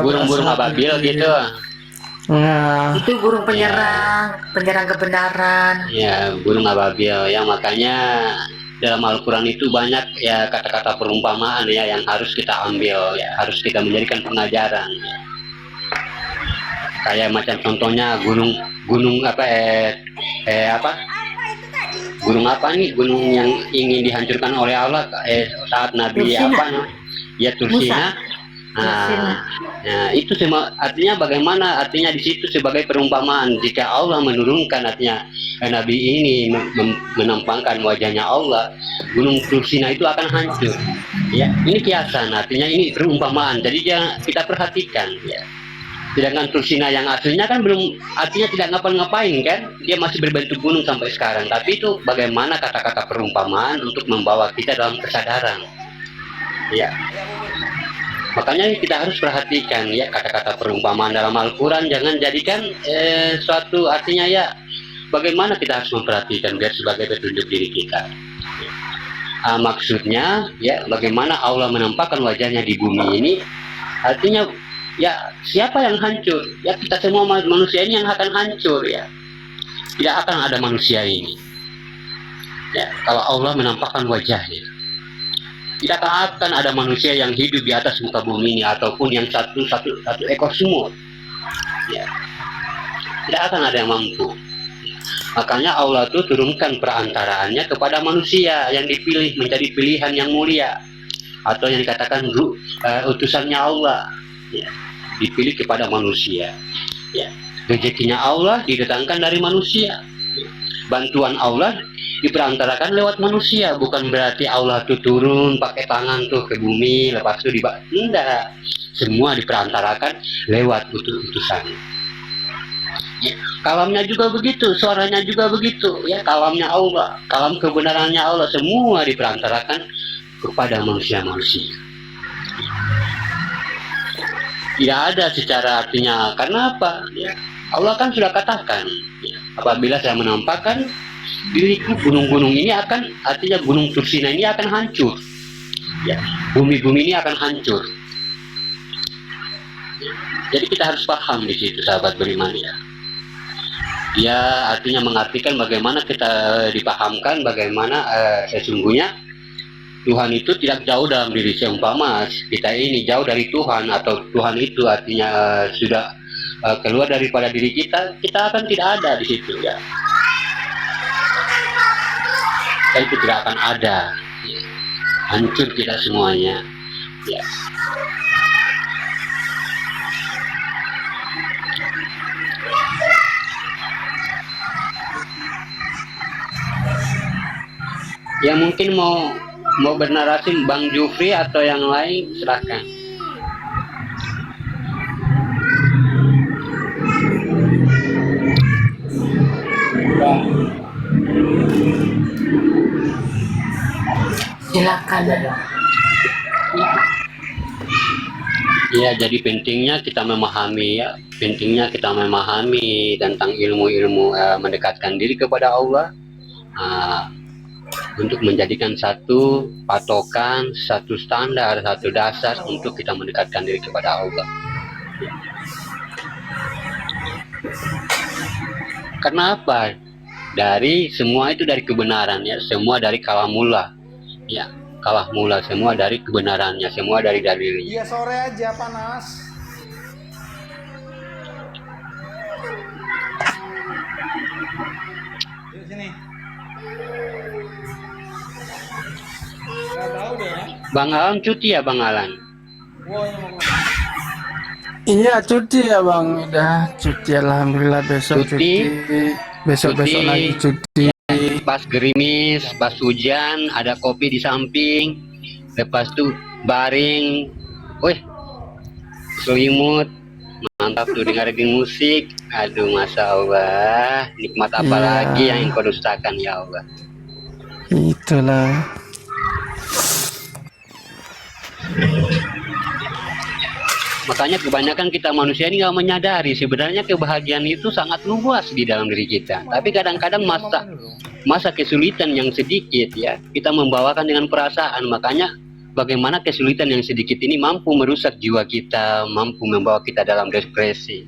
burung-burung ababil gitu. Nah, Itu burung penyerang kebenaran. Ya, burung ababil ya, makanya dalam Al-Quran itu banyak ya kata-kata perumpamaan ya yang harus kita ambil ya, harus kita menjadikan pengajaran ya. Kayak macam contohnya gunung apa gunung apa nih, gunung yang ingin dihancurkan oleh Allah saat Nabi ya Tursina. Nah, itu semua artinya bagaimana, artinya di situ sebagai perumpamaan jika Allah menurunkan, artinya Nabi ini menampakkan wajahnya Allah, gunung Tursina itu akan hancur. Ya, ini kiasan, artinya ini perumpamaan. Jadi kita perhatikan ya. Sedangkan Tursina yang aslinya kan belum, artinya tidak ngapa-ngapain kan, dia masih berbentuk gunung sampai sekarang. Tapi itu bagaimana kata-kata perumpamaan untuk membawa kita dalam kesadaran. Ya. Makanya kita harus perhatikan ya kata-kata perumpamaan dalam Al-Quran, jangan jadikan suatu artinya ya bagaimana kita harus memperhatikan biar sebagai petunjuk diri kita. Maksudnya ya bagaimana Allah menampakkan wajahnya di bumi ini, artinya ya siapa yang hancur? Ya kita semua manusia ini yang akan hancur ya. Tidak akan ada manusia ini. Ya, kalau Allah menampakkan wajahnya. Tidak akan ada manusia yang hidup di atas muka bumi ini ataupun yang satu ekor semut. Ya. Tidak akan ada yang mampu. Makanya Allah itu turunkan perantaraannya kepada manusia yang dipilih menjadi pilihan yang mulia, atau yang dikatakan utusannya Allah. Ya. Dipilih kepada manusia. Ya. Rezekinya Allah didatangkan dari manusia. Bantuan Allah diperantarakan lewat manusia, bukan berarti Allah tuh turun pakai tangan tuh ke bumi lepas itu enggak, semua diperantarakan lewat utusan. Ya, kalamnya juga begitu, suaranya juga begitu ya, kalamnya Allah, kalam kebenarannya Allah, semua diperantarakan kepada manusia-manusia. Tidak ada secara artinya, karena apa ya, Allah kan sudah katakan ya, apabila saya menampakkan diriku, gunung-gunung ini akan, artinya gunung Tursina ini akan hancur ya, bumi-bumi ini akan hancur ya. Jadi kita harus paham di situ sahabat beriman ya. Ya artinya mengartikan bagaimana kita dipahamkan bagaimana sesungguhnya Tuhan itu tidak jauh dalam diri, seumpama kita ini jauh dari Tuhan atau Tuhan itu artinya sudah keluar daripada diri kita, kita akan tidak ada di situ ya. Itu tidak akan ada ya. Hancur kita semuanya ya. Ya mungkin mau bernarasi Bang Jufri atau yang lain silahkan. Silakan. Ya, jadi pentingnya kita memahami ya, pentingnya kita memahami tentang ilmu-ilmu mendekatkan diri kepada Allah, untuk menjadikan satu patokan, satu standar, satu dasar untuk kita mendekatkan diri kepada Allah. Karena apa? Dari semua itu dari kebenaran ya, semua dari kalamullah ya, kalamullah, semua dari kebenarannya, semua dari dalilnya. Iya, sore aja panas. Di sini. Gak tahu deh ya. Bang Alan cuti ya Bang Alan? Wah, yang mau iya cuti ya Bang, udah cuti alhamdulillah, besok cuti. Besok lagi cuti. Pas gerimis, pas hujan, ada kopi di samping, lepas tuh baring, wih, selimut, mantap tuh dengerin musik. Aduh, masya Allah, nikmat apa lagi yang kau dustakan ya Allah. Itulah. Makanya kebanyakan kita manusia ini nggak menyadari sebenarnya kebahagiaan itu sangat luas di dalam diri kita. Tapi kadang-kadang masa kesulitan yang sedikit ya kita membawakan dengan perasaan. Makanya bagaimana kesulitan yang sedikit ini mampu merusak jiwa kita, mampu membawa kita dalam depresi.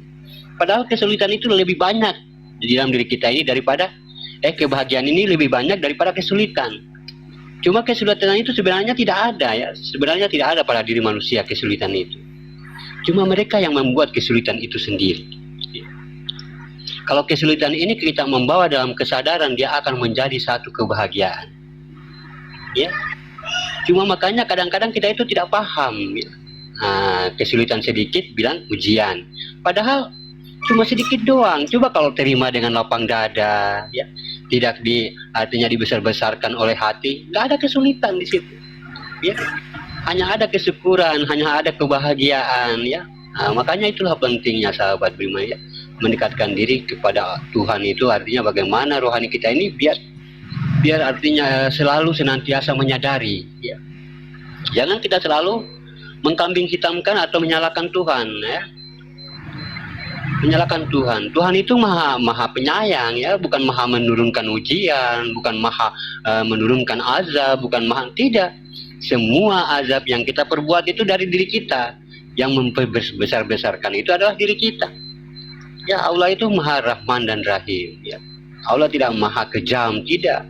Padahal kesulitan itu lebih banyak di dalam diri kita ini daripada kebahagiaan ini lebih banyak daripada kesulitan. Cuma kesulitan itu sebenarnya tidak ada ya. Sebenarnya tidak ada pada diri manusia kesulitan itu. Cuma mereka yang membuat kesulitan itu sendiri. Kalau kesulitan ini kita membawa dalam kesadaran, dia akan menjadi satu kebahagiaan. Ya. Cuma makanya kadang-kadang kita itu tidak paham. Ya. Kesulitan sedikit bilang ujian. Padahal cuma sedikit doang. Coba kalau terima dengan lapang dada, ya. Tidak artinya dibesar-besarkan oleh hati, nggak ada kesulitan di situ. Ya. Hanya ada kesyukuran, hanya ada kebahagiaan, ya. Makanya itulah pentingnya sahabat beriman, ya. Mendekatkan diri kepada Tuhan itu artinya bagaimana rohani kita ini biar artinya selalu senantiasa menyadari, ya. Jangan kita selalu mengkambing hitamkan atau menyalahkan Tuhan, ya. Menyalahkan Tuhan. Tuhan itu maha penyayang, ya, bukan maha menurunkan ujian, bukan maha menurunkan azab, bukan maha, tidak. Semua azab yang kita perbuat itu dari diri kita. Yang membesar-besarkan itu adalah diri kita. Ya, Allah itu maha Rahman dan Rahim, ya. Allah tidak maha kejam, tidak.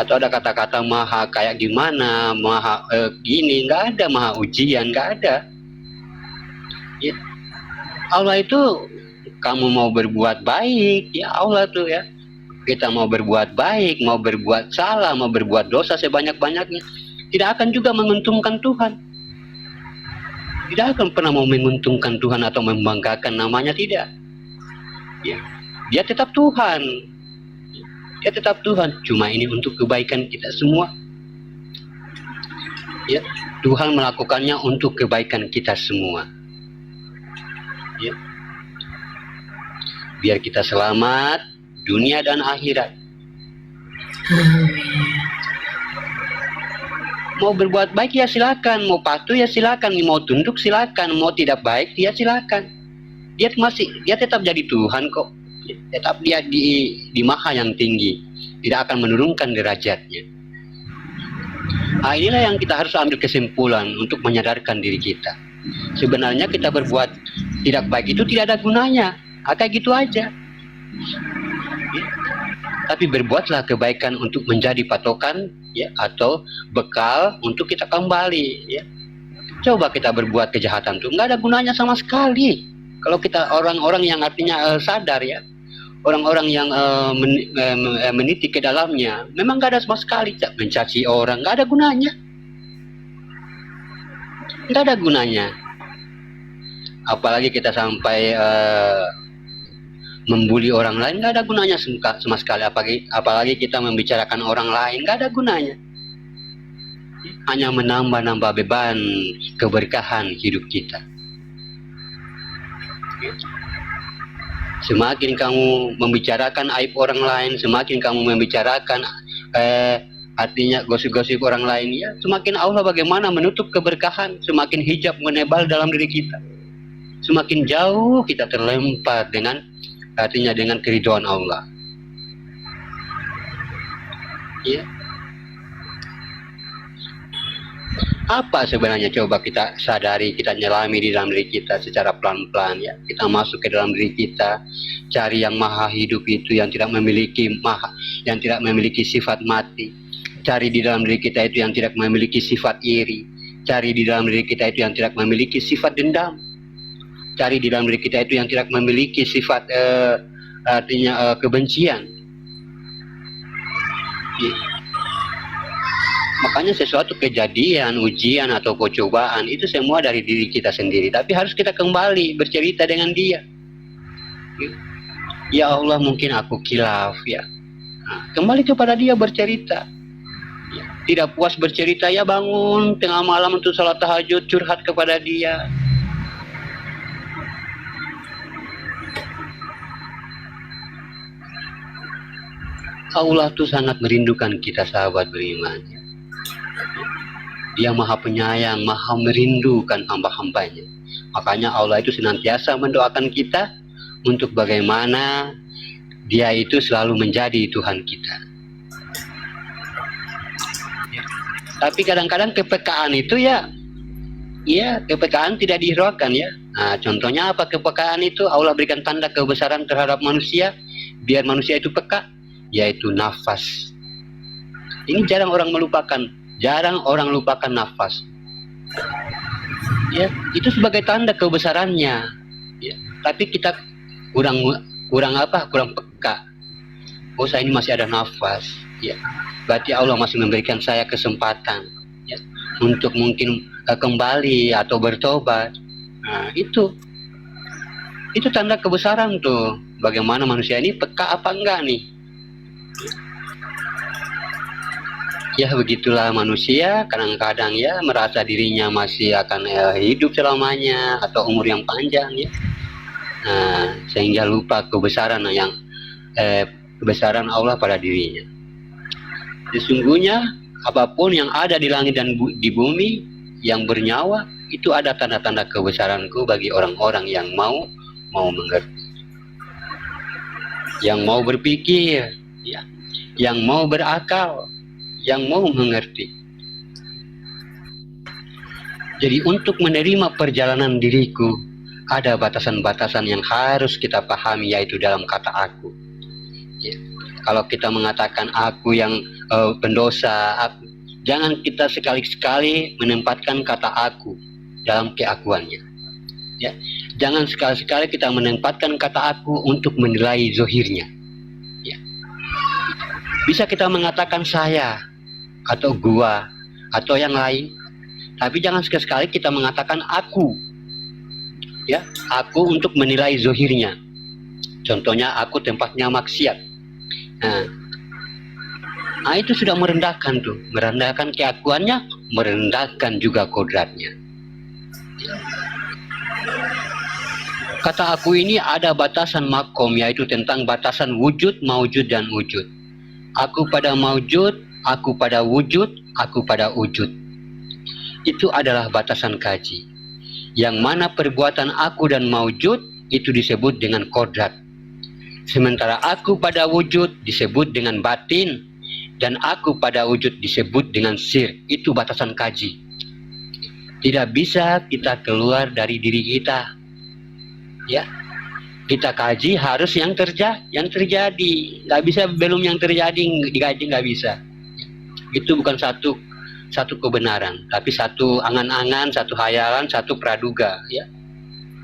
Atau ada kata-kata maha kayak gimana, maha gini, nggak ada. Maha ujian, nggak ada. Ya. Allah itu, kamu mau berbuat baik, ya Allah tuh, ya. Kita mau berbuat baik, mau berbuat salah, mau berbuat dosa sebanyak-banyaknya, tidak akan juga menguntungkan Tuhan. Tidak akan pernah mau menguntungkan Tuhan atau membanggakan namanya, tidak. Ya. Dia tetap Tuhan. Dia tetap Tuhan. Cuma ini untuk kebaikan kita semua. Ya. Tuhan melakukannya untuk kebaikan kita semua. Ya. Biar kita selamat dunia dan akhirat. Mau berbuat baik ya silakan, mau patuh ya silakan, mau tunduk silakan, mau tidak baik ya silakan. Dia tetap jadi Tuhan kok. Tetap dia di maha yang tinggi, tidak akan menurunkan derajatnya. Inilah yang kita harus ambil kesimpulan untuk menyadarkan diri kita. Sebenarnya kita berbuat tidak baik itu tidak ada gunanya, kayak gitu aja. Ya. Tapi berbuatlah kebaikan untuk menjadi patokan, ya, atau bekal untuk kita kembali, ya. Coba kita berbuat kejahatan tuh nggak ada gunanya sama sekali. Kalau kita orang-orang yang artinya sadar, ya, orang-orang yang meniti ke dalamnya, memang nggak ada sama sekali. Mencaci orang nggak ada gunanya, nggak ada gunanya. Apalagi kita sampai membuli orang lain, nggak ada gunanya sama sekali. Apalagi kita membicarakan orang lain, nggak ada gunanya. Hanya menambah-nambah beban keberkahan hidup kita. Semakin kamu membicarakan aib orang lain, semakin kamu membicarakan artinya gosip-gosip orang lain, ya, semakin Allah bagaimana menutup keberkahan, semakin hijab menebal dalam diri kita. Semakin jauh kita terlempar dengan keridhaan Allah. Ya. Apa sebenarnya, coba kita sadari, kita nyelami di dalam diri kita secara pelan-pelan, ya. Kita masuk ke dalam diri kita, cari yang maha hidup itu, yang tidak memiliki sifat mati. Cari di dalam diri kita itu yang tidak memiliki sifat iri. Cari di dalam diri kita itu yang tidak memiliki sifat dendam. Cari di dalam diri kita itu yang tidak memiliki sifat kebencian. Ya. Makanya sesuatu kejadian, ujian atau percobaan itu semua dari diri kita sendiri. Tapi harus kita kembali bercerita dengan Dia. Ya Allah, mungkin aku khilaf, ya. Kembali kepada Dia bercerita. Ya. Tidak puas bercerita, ya bangun tengah malam untuk salat tahajud, curhat kepada Dia. Allah tuh sangat merindukan kita sahabat beriman. Dia maha penyayang, maha merindukan hamba-hambanya. Makanya Allah itu senantiasa mendoakan kita untuk bagaimana Dia itu selalu menjadi Tuhan kita. Tapi kadang-kadang kepekaan itu ya, kepekaan tidak dihiraukan ya. Nah, contohnya apa kepekaan itu? Allah berikan tanda kebesaran terhadap manusia, biar manusia itu peka, yaitu nafas. Ini jarang orang lupakan nafas. Ya, itu sebagai tanda kebesarannya. Ya, tapi kita kurang peka. Oh, saya ini masih ada nafas. Ya, berarti Allah masih memberikan saya kesempatan ya, untuk mungkin kembali atau bertobat. Nah, itu tanda kebesaran tuh. Bagaimana manusia ini peka apa enggak nih? Ya begitulah manusia, kadang-kadang ya merasa dirinya masih akan hidup selamanya atau umur yang panjang ya. Nah, sehingga lupa kebesaran kebesaran Allah pada dirinya. Sesungguhnya apapun yang ada di langit dan di bumi yang bernyawa itu ada tanda-tanda kebesaranku bagi orang-orang yang mau mengerti, yang mau berpikir, ya, yang mau berakal, yang mau mengerti. Jadi untuk menerima perjalanan diriku ada batasan-batasan yang harus kita pahami, yaitu dalam kata aku. Ya. Kalau kita mengatakan aku yang pendosa, jangan kita sekali-sekali menempatkan kata aku dalam keakuannya. Ya. Jangan sekali-sekali kita menempatkan kata aku untuk menilai zohirnya. Ya. Bisa kita mengatakan saya atau gua atau yang lain, tapi jangan sekali-sekali kita mengatakan aku. Ya, aku untuk menilai zohirnya. Contohnya aku tempatnya maksiat. Nah, itu sudah merendahkan keakuannya, merendahkan juga kodratnya. Kata aku ini ada batasan makom, yaitu tentang batasan wujud, maujud, dan wujud. Aku pada maujud, aku pada wujud, aku pada wujud. Itu adalah batasan kaji. Yang mana perbuatan aku dan maujud itu disebut dengan kodrat. Sementara aku pada wujud disebut dengan batin, dan aku pada wujud disebut dengan sir. Itu batasan kaji. Tidak bisa kita keluar dari diri kita. Ya, kita kaji harus yang terjadi. Nggak bisa belum yang terjadi dikaji, nggak bisa. Itu bukan satu kebenaran, tapi satu angan-angan, satu hayalan, satu praduga. Ya,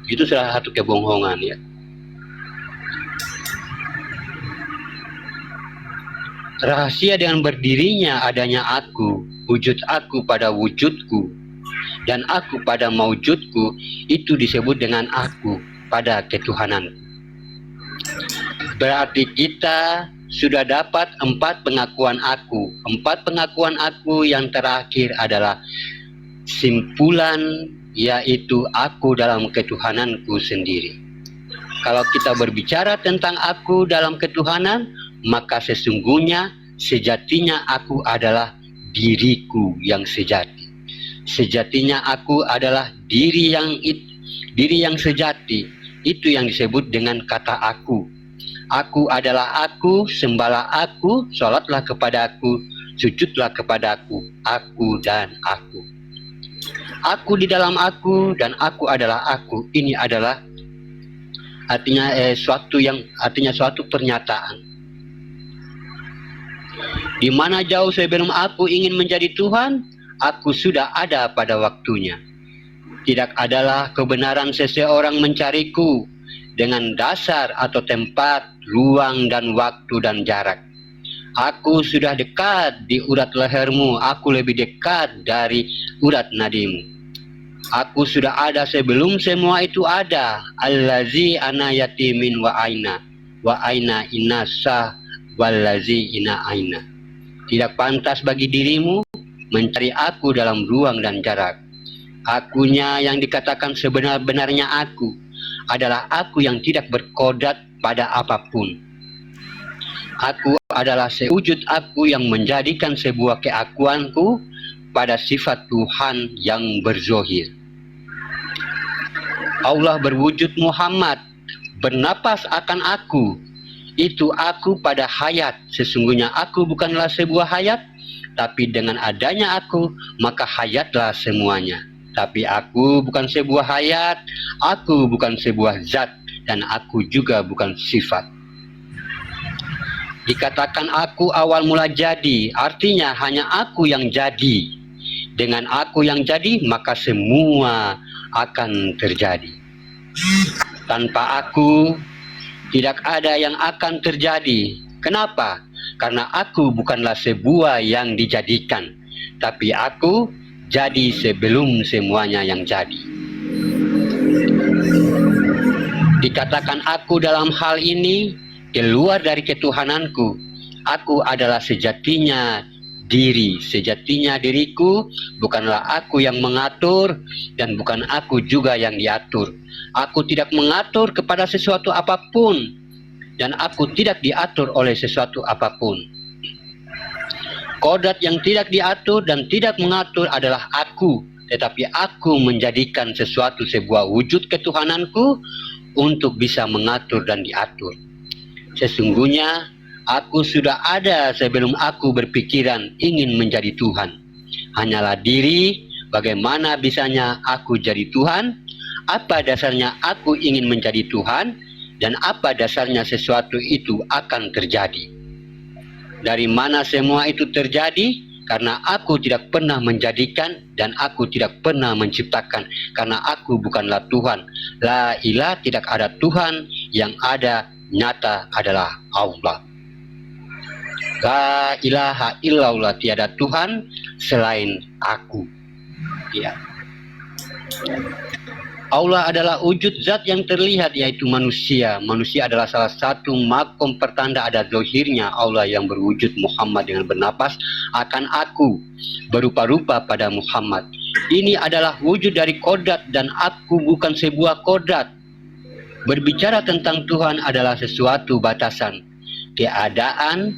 itu salah satu kebohongan. Ya. Rahasia dengan berdirinya adanya aku, wujud aku pada wujudku, dan aku pada maujudku, itu disebut dengan aku pada ketuhanan. Berarti kita sudah dapat 4 pengakuan aku. 4 pengakuan aku yang terakhir adalah simpulan, yaitu aku dalam ketuhananku sendiri. Kalau kita berbicara tentang aku dalam ketuhanan, maka sejatinya aku adalah diriku yang sejati. Sejatinya aku adalah diri yang sejati. Itu yang disebut dengan kata aku. Aku adalah aku, sembahlah aku, sholatlah kepada aku, sujudlah kepada aku dan aku. Aku di dalam aku dan aku adalah aku. Ini adalah artinya suatu pernyataan. Di mana jauh sebelum aku ingin menjadi Tuhan, aku sudah ada pada waktunya. Tidak adalah kebenaran seseorang mencariku dengan dasar atau tempat, ruang dan waktu dan jarak. Aku sudah dekat di urat lehermu, aku lebih dekat dari urat nadimu. Aku sudah ada sebelum semua itu ada. Allazi ana yatimin wa aina inasa wallazi ina aina. Tidak pantas bagi dirimu mencari aku dalam ruang dan jarak. Akunya yang dikatakan sebenar-benarnya aku adalah aku yang tidak berkodrat pada apapun. Aku adalah sewujud aku yang menjadikan sebuah keakuanku pada sifat Tuhan yang berzohir. Allah berwujud Muhammad, bernapas akan aku. Itu aku pada hayat. Sesungguhnya aku bukanlah sebuah hayat. Tapi dengan adanya aku, maka hayatlah semuanya. Tapi aku bukan sebuah hayat, aku bukan sebuah zat, dan aku juga bukan sifat. Dikatakan aku awal mula jadi, artinya hanya aku yang jadi. Dengan aku yang jadi, maka semua akan terjadi. Tanpa aku, tidak ada yang akan terjadi. Kenapa? Karena aku bukanlah sebuah yang dijadikan, tapi aku jadi sebelum semuanya yang jadi. Dikatakan aku dalam hal ini keluar dari ketuhananku. Aku adalah sejatinya diri, sejatinya diriku, bukanlah aku yang mengatur dan bukan aku juga yang diatur. Aku tidak mengatur kepada sesuatu apapun dan aku tidak diatur oleh sesuatu apapun. Kodrat yang tidak diatur dan tidak mengatur adalah aku, tetapi aku menjadikan sesuatu sebuah wujud ketuhananku untuk bisa mengatur dan diatur. Sesungguhnya aku sudah ada sebelum aku berpikiran ingin menjadi Tuhan. Hanyalah diri, bagaimana bisanya aku jadi Tuhan? Apa dasarnya aku ingin menjadi Tuhan? Dan apa dasarnya sesuatu itu akan terjadi? Dari mana semua itu terjadi? Karena aku tidak pernah menjadikan dan aku tidak pernah menciptakan. Karena aku bukanlah Tuhan. La ilah, tidak ada Tuhan, yang ada nyata adalah Allah. La ilaha illallah, tiada Tuhan selain aku. Ya. Allah adalah wujud zat yang terlihat, yaitu manusia. Manusia adalah salah satu makom pertanda ada zohirnya Allah yang berwujud Muhammad dengan bernapas akan aku, berupa-rupa pada Muhammad. Ini adalah wujud dari kodrat dan aku bukan sebuah kodrat. Berbicara tentang Tuhan adalah sesuatu batasan, keadaan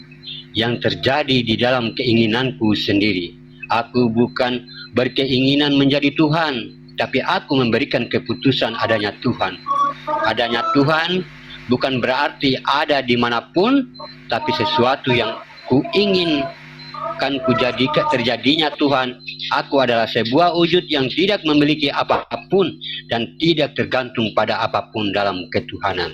yang terjadi di dalam keinginanku sendiri. Aku bukan berkeinginan menjadi Tuhan, tapi aku memberikan keputusan adanya Tuhan. Adanya Tuhan bukan berarti ada dimanapun, tapi sesuatu yang kuinginkan kujadikan terjadinya Tuhan. Aku adalah sebuah wujud yang tidak memiliki apapun dan tidak tergantung pada apapun dalam ketuhanan.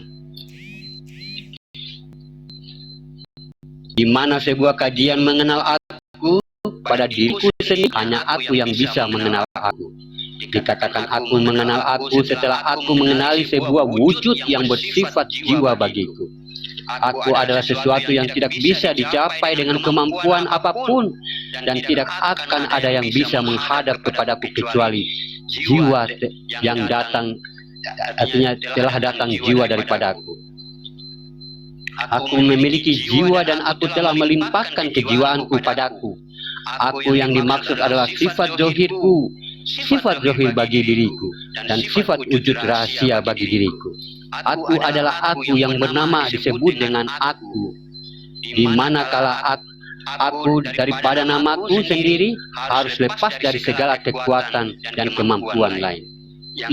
Di mana sebuah kajian mengenal aku pada diriku sendiri, hanya aku yang bisa mengenal aku. Dikatakan aku mengenal aku setelah aku mengenali sebuah wujud yang bersifat jiwa bagiku. Aku adalah sesuatu yang tidak bisa dicapai dengan kemampuan apapun dan tidak akan ada yang bisa menghadap kepadaku kecuali jiwa yang datang, artinya telah datang jiwa daripadaku. Aku memiliki jiwa dan aku telah melimpahkan kejiwaanku padaku. Aku yang dimaksud adalah sifat zohirku, sifat zohir bagi diriku, dan sifat wujud rahasia bagi diriku. Aku adalah aku yang bernama disebut dengan aku. Di mana kala aku daripada namaku sendiri harus lepas dari segala kekuatan dan kemampuan lain.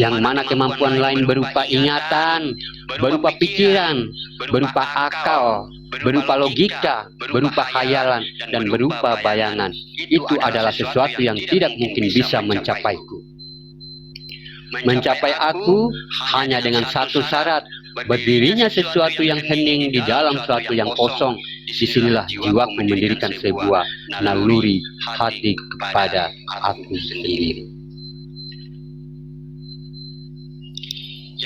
Yang mana kemampuan lain berupa ingatan, berupa pikiran, berupa akal, berupa logika, berupa khayalan, dan berupa bayangan. Itu adalah sesuatu yang tidak mungkin bisa mencapaiku. Mencapai aku hanya dengan satu syarat, berdirinya sesuatu yang hening di dalam sesuatu yang kosong. Disinilah jiwaku mendirikan sebuah naluri hati kepada aku sendiri.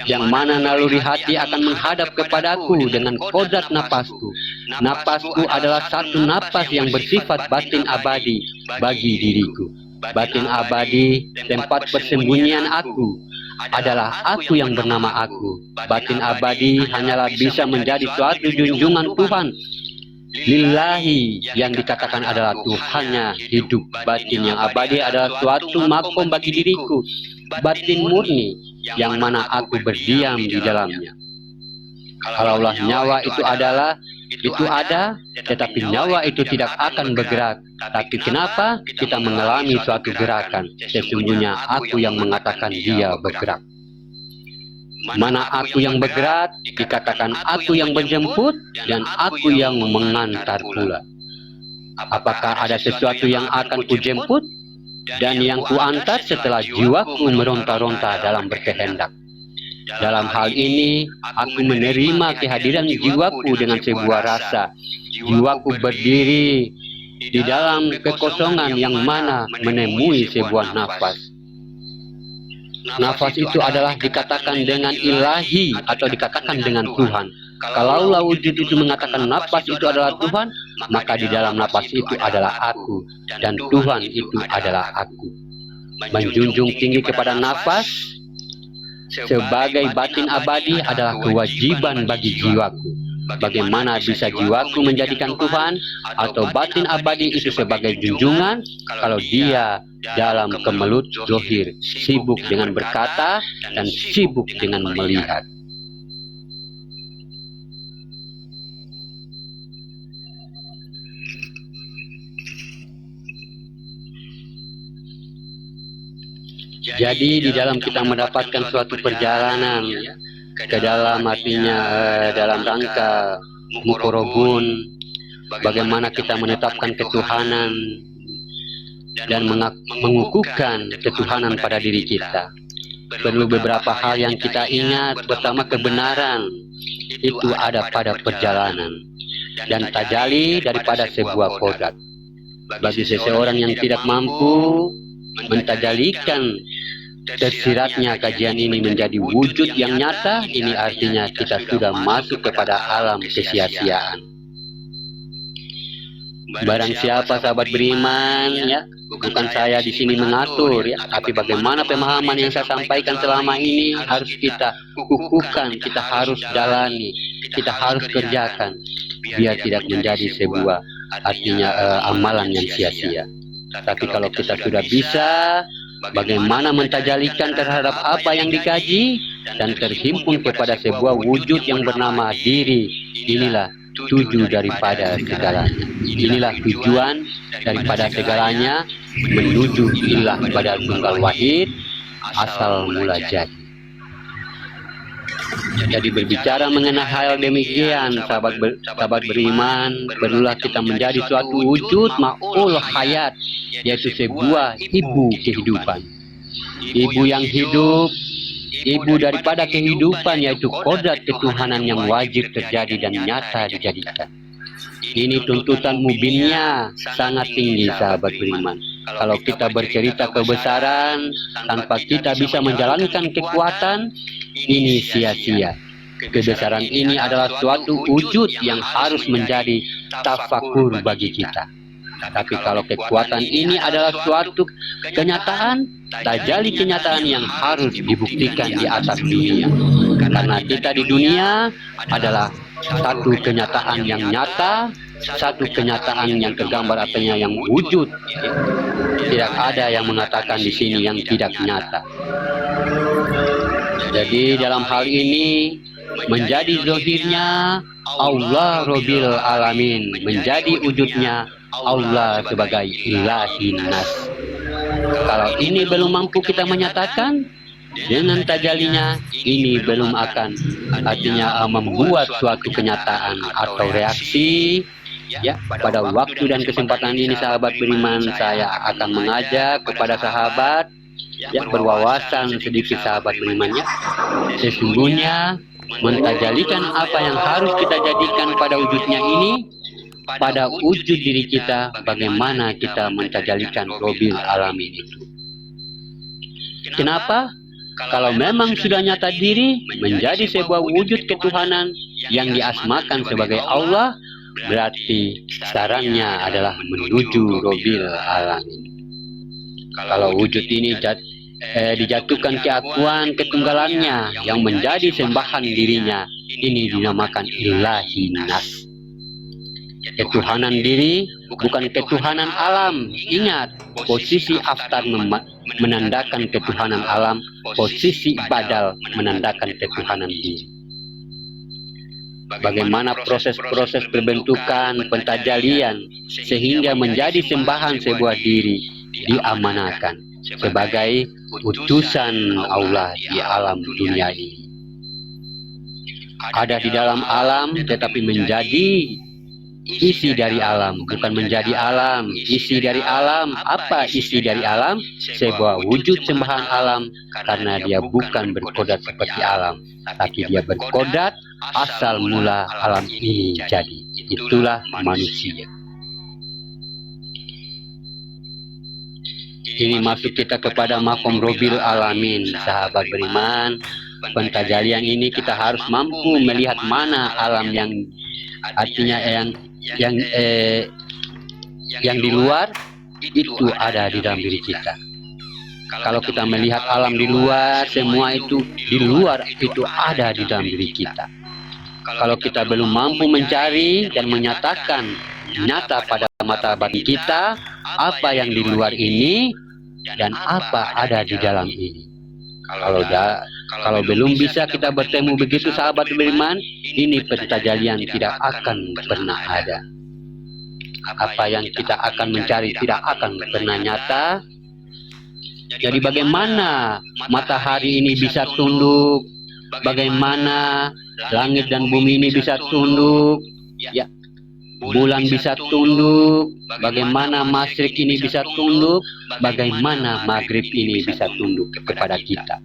Yang mana naluri hati akan menghadap kepadaku dengan kodrat napasku. Napasku adalah satu napas yang bersifat batin abadi bagi diriku. Batin abadi, tempat persembunyian aku, adalah aku yang bernama aku. Batin abadi hanyalah bisa menjadi suatu junjungan Tuhan. Lillahi yang dikatakan adalah Tuhannya hidup. Batin yang abadi adalah suatu makom bagi diriku. Batin murni yang mana aku berdiam di dalamnya. Kalaulah nyawa itu ada, tetapi nyawa itu tidak akan bergerak. Tapi kenapa kita mengalami suatu gerakan? Sesungguhnya aku yang mengatakan dia bergerak. Mana aku yang bergerak, dikatakan aku yang menjemput dan aku yang mengantar pula. Apakah ada sesuatu yang akan kujemput dan yang kuantar setelah jiwaku meronta-ronta dalam berkehendak? Dalam hal ini, aku menerima kehadiran jiwaku dengan sebuah rasa. Jiwaku berdiri di dalam kekosongan yang mana menemui sebuah nafas. Nafas itu adalah dikatakan dengan ilahi atau dikatakan dengan Tuhan. Kalaulah wujud itu mengatakan nafas itu adalah Tuhan, maka di dalam nafas itu adalah aku, dan Tuhan itu adalah aku. Menjunjung tinggi kepada nafas sebagai batin abadi adalah kewajiban bagi jiwaku. Bagaimana bisa jiwaku menjadikan Tuhan atau batin abadi itu sebagai junjungan kalau dia dalam kemelut zohir, sibuk dengan berkata dan sibuk dengan melihat. Jadi di dalam kita mendapatkan suatu perjalanan ke dalam artinya dalam rangka mukorobun, bagaimana kita menetapkan ketuhanan dan mengukuhkan ketuhanan pada diri kita. Perlu beberapa hal yang kita ingat. Pertama, kebenaran itu ada pada perjalanan dan tajali daripada sebuah kodrat. Bagi seseorang yang tidak mampu mentajalikan tersiratnya kajian ini menjadi wujud yang nyata, ini artinya kita sudah masuk kepada alam kesia-siaan. Barang siapa sahabat beriman, ya, bukan saya di sini mengatur, ya, tapi bagaimana pemahaman yang saya sampaikan selama ini harus kita kukuhkan, kita harus jalani, kita harus kerjakan, biar tidak menjadi sebuah artinya amalan yang sia-sia. Tapi kalau kita sudah bisa, bagaimana mentajalikan terhadap apa yang dikaji dan terhimpun kepada sebuah wujud yang bernama diri. Inilah tujuh daripada segalanya. Inilah tujuan daripada segalanya, menuju ilah pada tunggal wahid, asal mula jadi. Jadi berbicara mengenai hal demikian, sahabat beriman, perlulah kita menjadi suatu wujud ma'ul hayat, yaitu sebuah ibu kehidupan. Ibu yang hidup, ibu daripada kehidupan, yaitu kodrat ketuhanan yang wajib terjadi dan nyata dijadikan. Ini tuntutan mubinnya sangat tinggi, sahabat beriman. Kalau kita bercerita kebesaran tanpa kita bisa menjalankan kekuatan, ini sia-sia. Kebesaran ini adalah suatu wujud yang harus menjadi tafakur bagi kita. Tapi kalau kekuatan ini adalah suatu kenyataan, tajali kenyataan yang harus dibuktikan di atas dunia. Karena kita di dunia adalah satu kenyataan yang nyata, satu kenyataan yang tergambar artinya yang wujud. Tidak ada yang mengatakan di sini yang tidak nyata. Jadi dalam hal ini menjadi zohirnya Allah Rabbil Alamin, menjadi wujudnya Allah sebagai ilahi nas. Kalau ini belum mampu kita menyatakan dengan tajalinya, ini belum akan artinya membuat suatu kenyataan atau reaksi. Ya, pada waktu dan kesempatan ini sahabat beriman, saya akan mengajak kepada sahabat yang berwawasan sedikit, sahabat berimannya, sesungguhnya mentajalikan apa yang harus kita jadikan pada wujudnya ini, pada wujud diri kita, bagaimana kita mentajalikan Rabbil Alamin itu. Kenapa? Kalau memang sudah nyata diri menjadi sebuah wujud ketuhanan yang diasmakan sebagai Allah, berarti sarannya adalah menuju Rabbil Alamin. Kalau wujud ini dijatuhkan keakuan ketunggalannya yang menjadi sembahan dirinya, ini dinamakan ilahi nas. Ketuhanan diri bukan ketuhanan alam. Ingat, posisi aftar menandakan ketuhanan alam, posisi badal menandakan ketuhanan diri. Bagaimana proses-proses perbentukan pentajalian sehingga menjadi sembahan sebuah diri diamanakan sebagai utusan Allah di alam dunia ini. Ada di dalam alam tetapi menjadi isi dari alam, bukan menjadi alam. Isi dari alam, apa isi dari alam? Sebuah wujud sembahan alam, karena dia bukan berkodrat seperti alam, tapi dia berkodrat asal mula alam ini jadi. Itulah manusia. Ini masuk kita kepada makom robil alamin, sahabat beriman. Pentajalian ini kita harus mampu melihat mana alam yang artinya yang di luar itu ada di dalam diri kita. Kalau kita melihat alam di luar, semua itu di luar itu ada di dalam diri kita. Kalau kita belum mampu mencari dan menyatakan nyata pada mata batin kita apa yang di luar ini dan apa ada di dalam ini. Kalau belum bisa kita bertemu begitu, sahabat beriman, ini pentajalian tidak akan pernah ada. Apa yang kita akan mencari tidak akan pernah nyata. Jadi bagaimana matahari ini bisa tunduk? Bagaimana langit dan bumi ini bisa tunduk? Ya, bulan bisa tunduk. Bagaimana masyrik ini bisa tunduk? Bagaimana maghrib ini bisa tunduk kepada kita?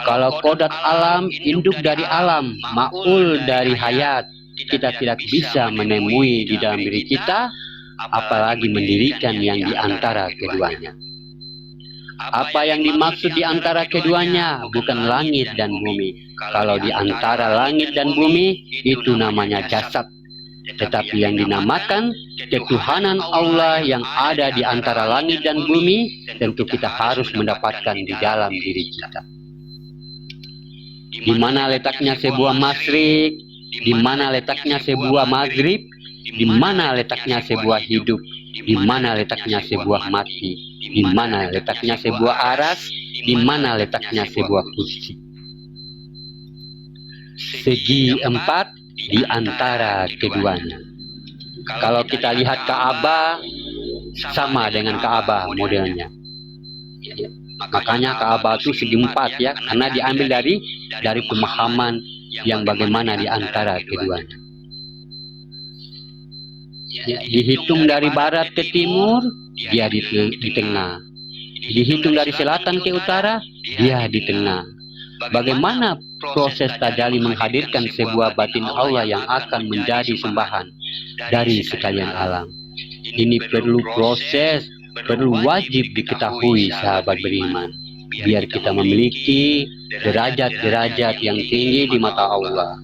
Kalau kodrat alam, induk dari alam, ma'ul dari hayat, kita tidak bisa menemui di dalam diri kita, apalagi mendirikan yang di antara keduanya. Apa yang dimaksud di antara keduanya bukan langit dan bumi. Kalau di antara langit dan bumi itu namanya jasad. Tetapi yang dinamakan ketuhanan Allah yang ada di antara langit dan bumi, tentu kita harus mendapatkan di dalam diri kita. Di mana letaknya sebuah masyrik, di mana letaknya sebuah maghrib, di mana letaknya sebuah hidup, di mana letaknya sebuah mati, di mana letaknya sebuah aras, di mana letaknya sebuah kursi. Segi empat di antara keduanya. Kalau kita lihat Ka'bah, sama dengan Ka'bah modelnya. Makanya Ka'bah itu segi empat ya, karena diambil dari pemahaman yang bagaimana di antara keduanya. Ya, dihitung dari barat ke timur, dia di tengah. Dihitung dari selatan ke utara, dia di tengah. Bagaimana proses tajalli menghadirkan sebuah batin Allah yang akan menjadi sembahan dari sekalian alam? Ini perlu proses, perlu wajib diketahui sahabat beriman, biar kita memiliki derajat-derajat yang tinggi di mata Allah.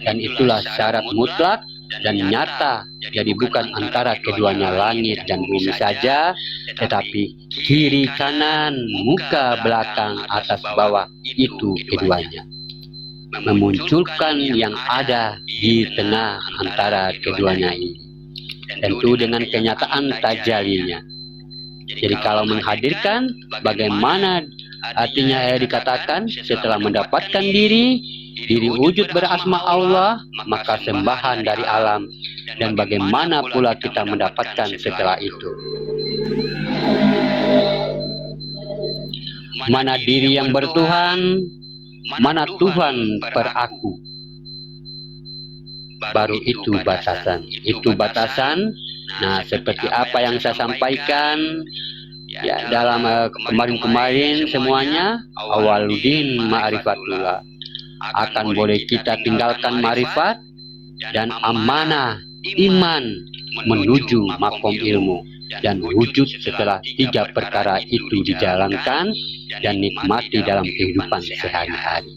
Dan itulah syarat mutlak dan nyata. Jadi bukan antara keduanya langit dan bumi saja, tetapi kiri kanan, muka belakang, atas bawah, itu keduanya. Memunculkan yang ada di tengah antara keduanya ini. Tentu dengan kenyataan tajalinya. Jadi kalau menghadirkan, bagaimana artinya dikatakan setelah mendapatkan diri wujud berasma Allah, maka sembahan dari alam, dan bagaimana pula kita mendapatkan setelah itu. Mana diri yang bertuhan, mana Tuhan per aku. Baru itu batasan. Itu batasan. Nah, seperti apa yang saya sampaikan ya dalam kemarin-kemarin semuanya, awaludin ma'rifatullah. Akan boleh kita tinggalkan marifat dan amanah iman menuju makom ilmu dan wujud setelah tiga perkara itu dijalankan dan nikmati dalam kehidupan sehari-hari.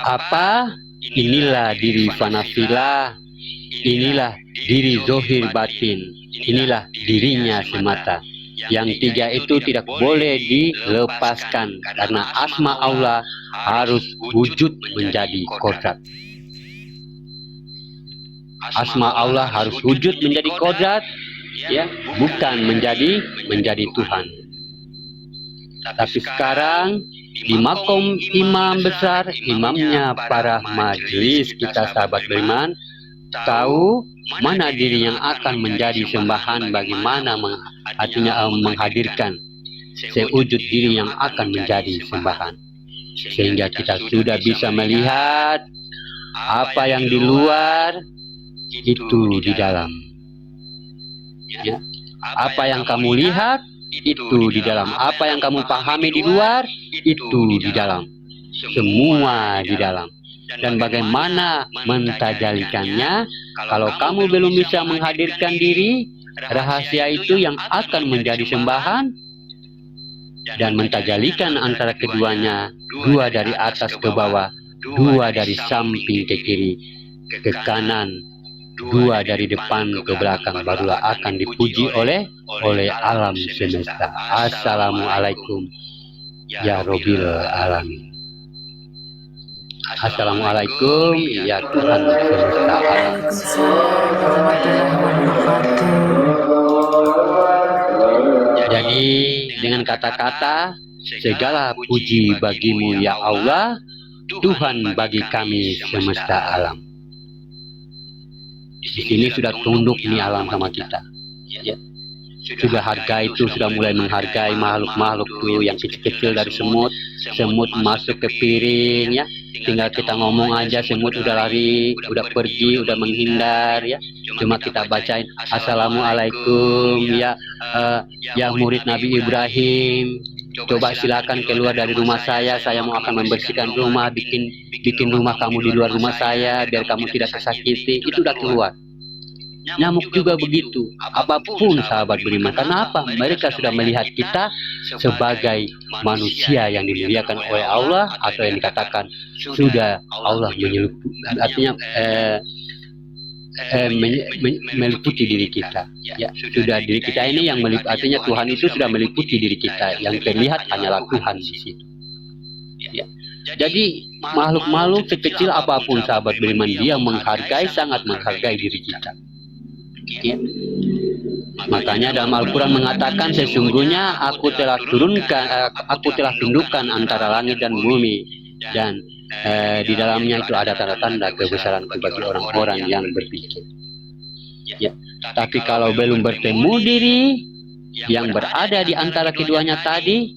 Apa? Inilah diri fanafila, inilah diri zohir batin, inilah dirinya semata. Yang tiga itu tidak boleh dilepaskan karena asma Allah harus wujud menjadi kodrat. Asma Allah harus wujud menjadi kodrat, ya, bukan menjadi Tuhan. Tapi sekarang di makom imam besar, imamnya para majelis kita sahabat beriman, tahu mana diri yang akan menjadi sembahan, bagaimana artinya menghadirkan sewujud diri yang akan menjadi sembahan. sehingga kita sudah bisa melihat apa yang di luar itu di dalam. Ya. Apa yang kamu lihat itu di dalam. Apa yang kamu pahami di luar itu di dalam. Semua di dalam. Dan bagaimana mentajalikannya? Kalau kamu belum bisa menghadirkan diri, rahasia itu yang akan menjadi sembahan dan mentajalikan antara keduanya, dua dari atas ke bawah, dua dari samping ke kiri, ke kanan, dua dari depan ke belakang, barulah akan dipuji oleh alam semesta. Assalamualaikum ya Rabbil Alamin. Assalamualaikum ya Tuhan semesta alam. Waalaikumsalam warahmatullahi wabarakatuh. Jadi dengan kata-kata, segala puji bagimu ya Allah, Tuhan bagi kami semesta alam. Di sini sudah tunduk nih alam sama kita. Ya. Sudah harga itu, sudah mulai menghargai makhluk-makhluk tuh yang kecil-kecil dari semut. Semut masuk ke piring ya. Tinggal kita ngomong aja, semut udah lari, udah pergi, udah menghindar ya. Cuma kita bacain Assalamualaikum ya murid Nabi Ibrahim. Coba silakan keluar dari rumah saya mau akan membersihkan rumah, bikin rumah kamu di luar rumah saya biar kamu tidak tersakiti. Itu udah keluar. Nyamuk juga begitu, apapun sahabat beriman. Karena apa? Mereka sudah melihat kita sebagai manusia yang dimuliakan oleh Allah, atau yang dikatakan sudah Allah meliputi diri kita. Ya, sudah diri kita ini yang artinya Tuhan itu sudah meliputi diri kita. Yang terlihat hanyalah Tuhan di situ. Ya. Jadi makhluk-makhluk sekecil apapun sahabat beriman, dia sangat menghargai diri kita. Ya. Makanya dalam Al-Quran mengatakan sesungguhnya aku telah tundukkan antara langit dan bumi, dan di dalamnya itu ada tanda-tanda kebesaran bagi orang-orang yang berpikir. Ya. Tapi kalau belum bertemu diri yang berada di antara keduanya tadi,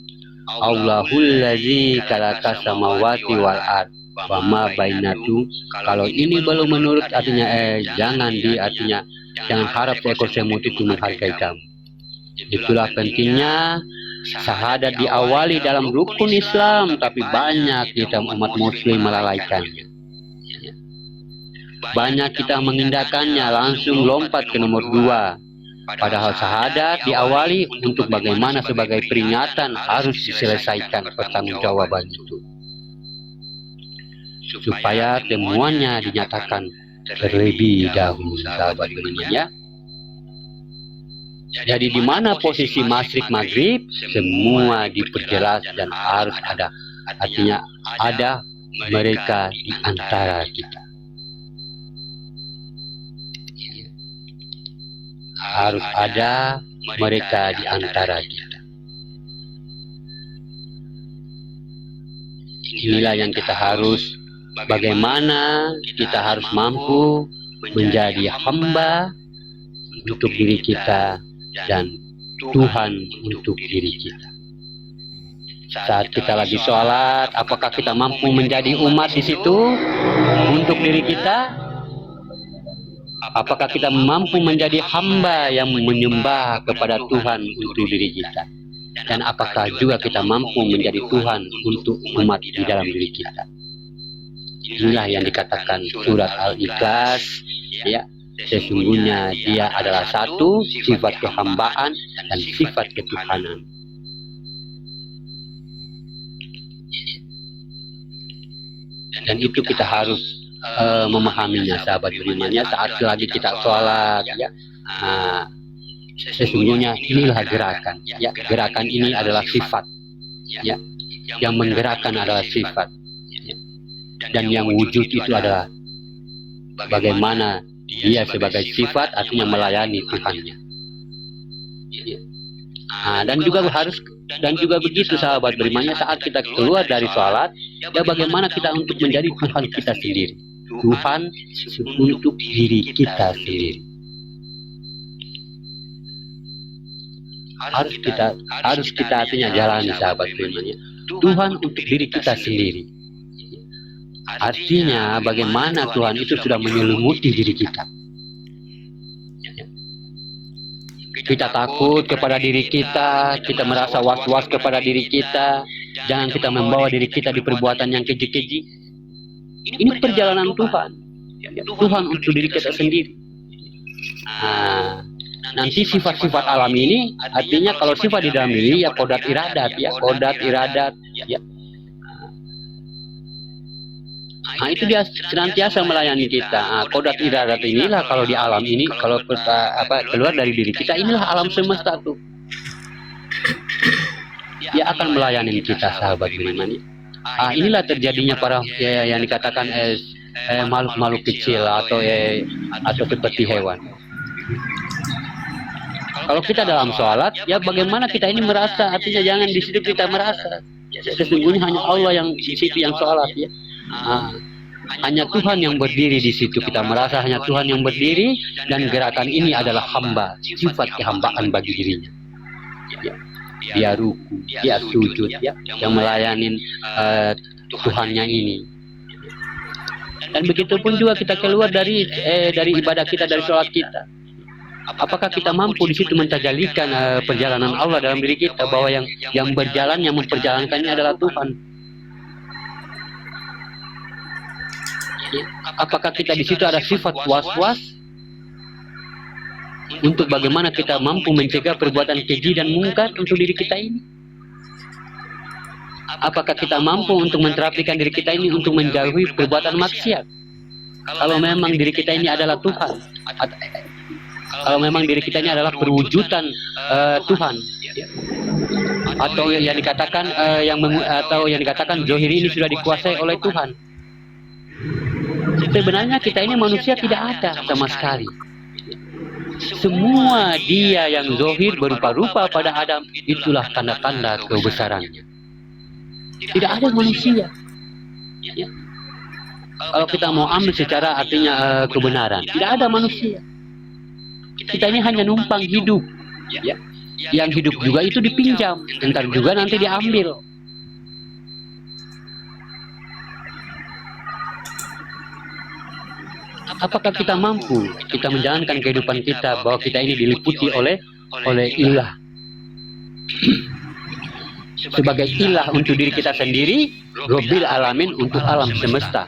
Allahul ladzi khalaqa samawati wal ard wa ma bainatu. Kalau ini belum menurut artinya jangan harap seekor semut itu menghargai kamu. Itulah pentingnya syahadat diawali dalam rukun Islam, tapi banyak kita umat muslim melalaikannya. Banyak kita mengindahkannya, langsung lompat ke nomor 2. Padahal syahadat diawali untuk bagaimana sebagai peringatan harus diselesaikan pertanggungjawaban itu, supaya temuannya dinyatakan terlebih dahulu sahabat beriman ya. Jadi di mana posisi masyrik maghrib semua diperjelas dan harus ada, artinya ada mereka di antara kita. Harus ada mereka di antara kita. Inilah yang kita harus, bagaimana kita harus mampu menjadi hamba untuk diri kita dan Tuhan untuk diri kita. Saat kita lagi sholat, apakah kita mampu menjadi umat di situ untuk diri kita? Apakah kita mampu menjadi hamba yang menyembah kepada Tuhan untuk diri kita? Dan apakah juga kita mampu menjadi Tuhan untuk umat di dalam diri kita? Inilah yang dikatakan surat Al-Ikhlas, ya. Sesungguhnya dia adalah satu, sifat kehambaan dan sifat ketuhanan. Dan itu kita harus memahaminya sahabat berimannya saat lagi kita sholat ya. Sesungguhnya inilah gerakan ya. Gerakan ini adalah sifat ya. Yang menggerakkan adalah sifat ya. Dan yang wujud itu adalah bagaimana dia sebagai sifat, artinya melayani Tuhannya ya. Dan juga begitu sahabat berimannya saat kita keluar dari sholat ya, bagaimana kita untuk menjadi Tuhan kita sendiri, Tuhan untuk diri kita sendiri. Harus kita artinya jalani sahabat berimannya. Tuhan untuk diri kita sendiri. Artinya bagaimana Tuhan itu sudah menyelimuti diri kita. Kita takut kepada diri kita merasa was-was kepada diri kita. Jangan kita membawa diri kita di perbuatan yang keji-keji. Ini perjalanan Tuhan. Tuhan untuk diri kita sendiri. Nah, nanti sifat-sifat alam ini, artinya kalau sifat di dalam diri ya kodrat iradat, ya. Nah, itu dia senantiasa melayani kita. Nah, kodrat iradat inilah kalau di alam ini, kalau keluar dari diri kita, inilah alam semesta tuh. Dia akan melayani kita, sahabat beriman. Inilah terjadinya para yang dikatakan makhluk-makhluk kecil atau seperti hewan. Kalau kita dalam sholat, ya bagaimana kita ini merasa, artinya jangan di situ kita merasa. Sesungguhnya hanya Allah yang di situ yang sholat, ya. Hanya Tuhan yang berdiri di situ. Kita merasa hanya Tuhan yang berdiri dan gerakan ini adalah hamba, sifat kehambaan bagi dirinya. Ya. Dia ruku, dia sujud, ya, yang melayanin Tuhannya ini. Dan begitu pun juga kita keluar dari ibadah kita, dari sholat kita. Apakah kita mampu di situ mentajalikan perjalanan Allah dalam diri kita, bahwa yang berjalan, yang memperjalankannya adalah Tuhan? Apakah kita di situ ada sifat was-was untuk bagaimana kita mampu mencegah perbuatan keji dan mungkar untuk diri kita ini? Apakah kita mampu untuk menterapikan diri kita ini untuk menjauhi perbuatan maksiat? Kalau memang diri kita ini adalah Tuhan, kalau memang diri kita ini adalah perwujudan Tuhan, atau yang dikatakan yang dikatakan zahir ini sudah dikuasai oleh Tuhan. Sebenarnya kita ini manusia tidak ada sama sekali. Semua dia yang zahir berupa-rupa pada Adam, itulah tanda-tanda kebesarannya. Tidak ada manusia. Ya. Kalau kita mau ambil secara artinya kebenaran, tidak ada manusia. Kita ini hanya numpang hidup. Ya. Yang hidup juga itu dipinjam, entar juga nanti diambil. Apakah kita mampu kita menjalankan kehidupan kita bahwa kita ini diliputi oleh ilah, sebagai ilah untuk diri kita sendiri, Rabbil Alamin untuk alam semesta.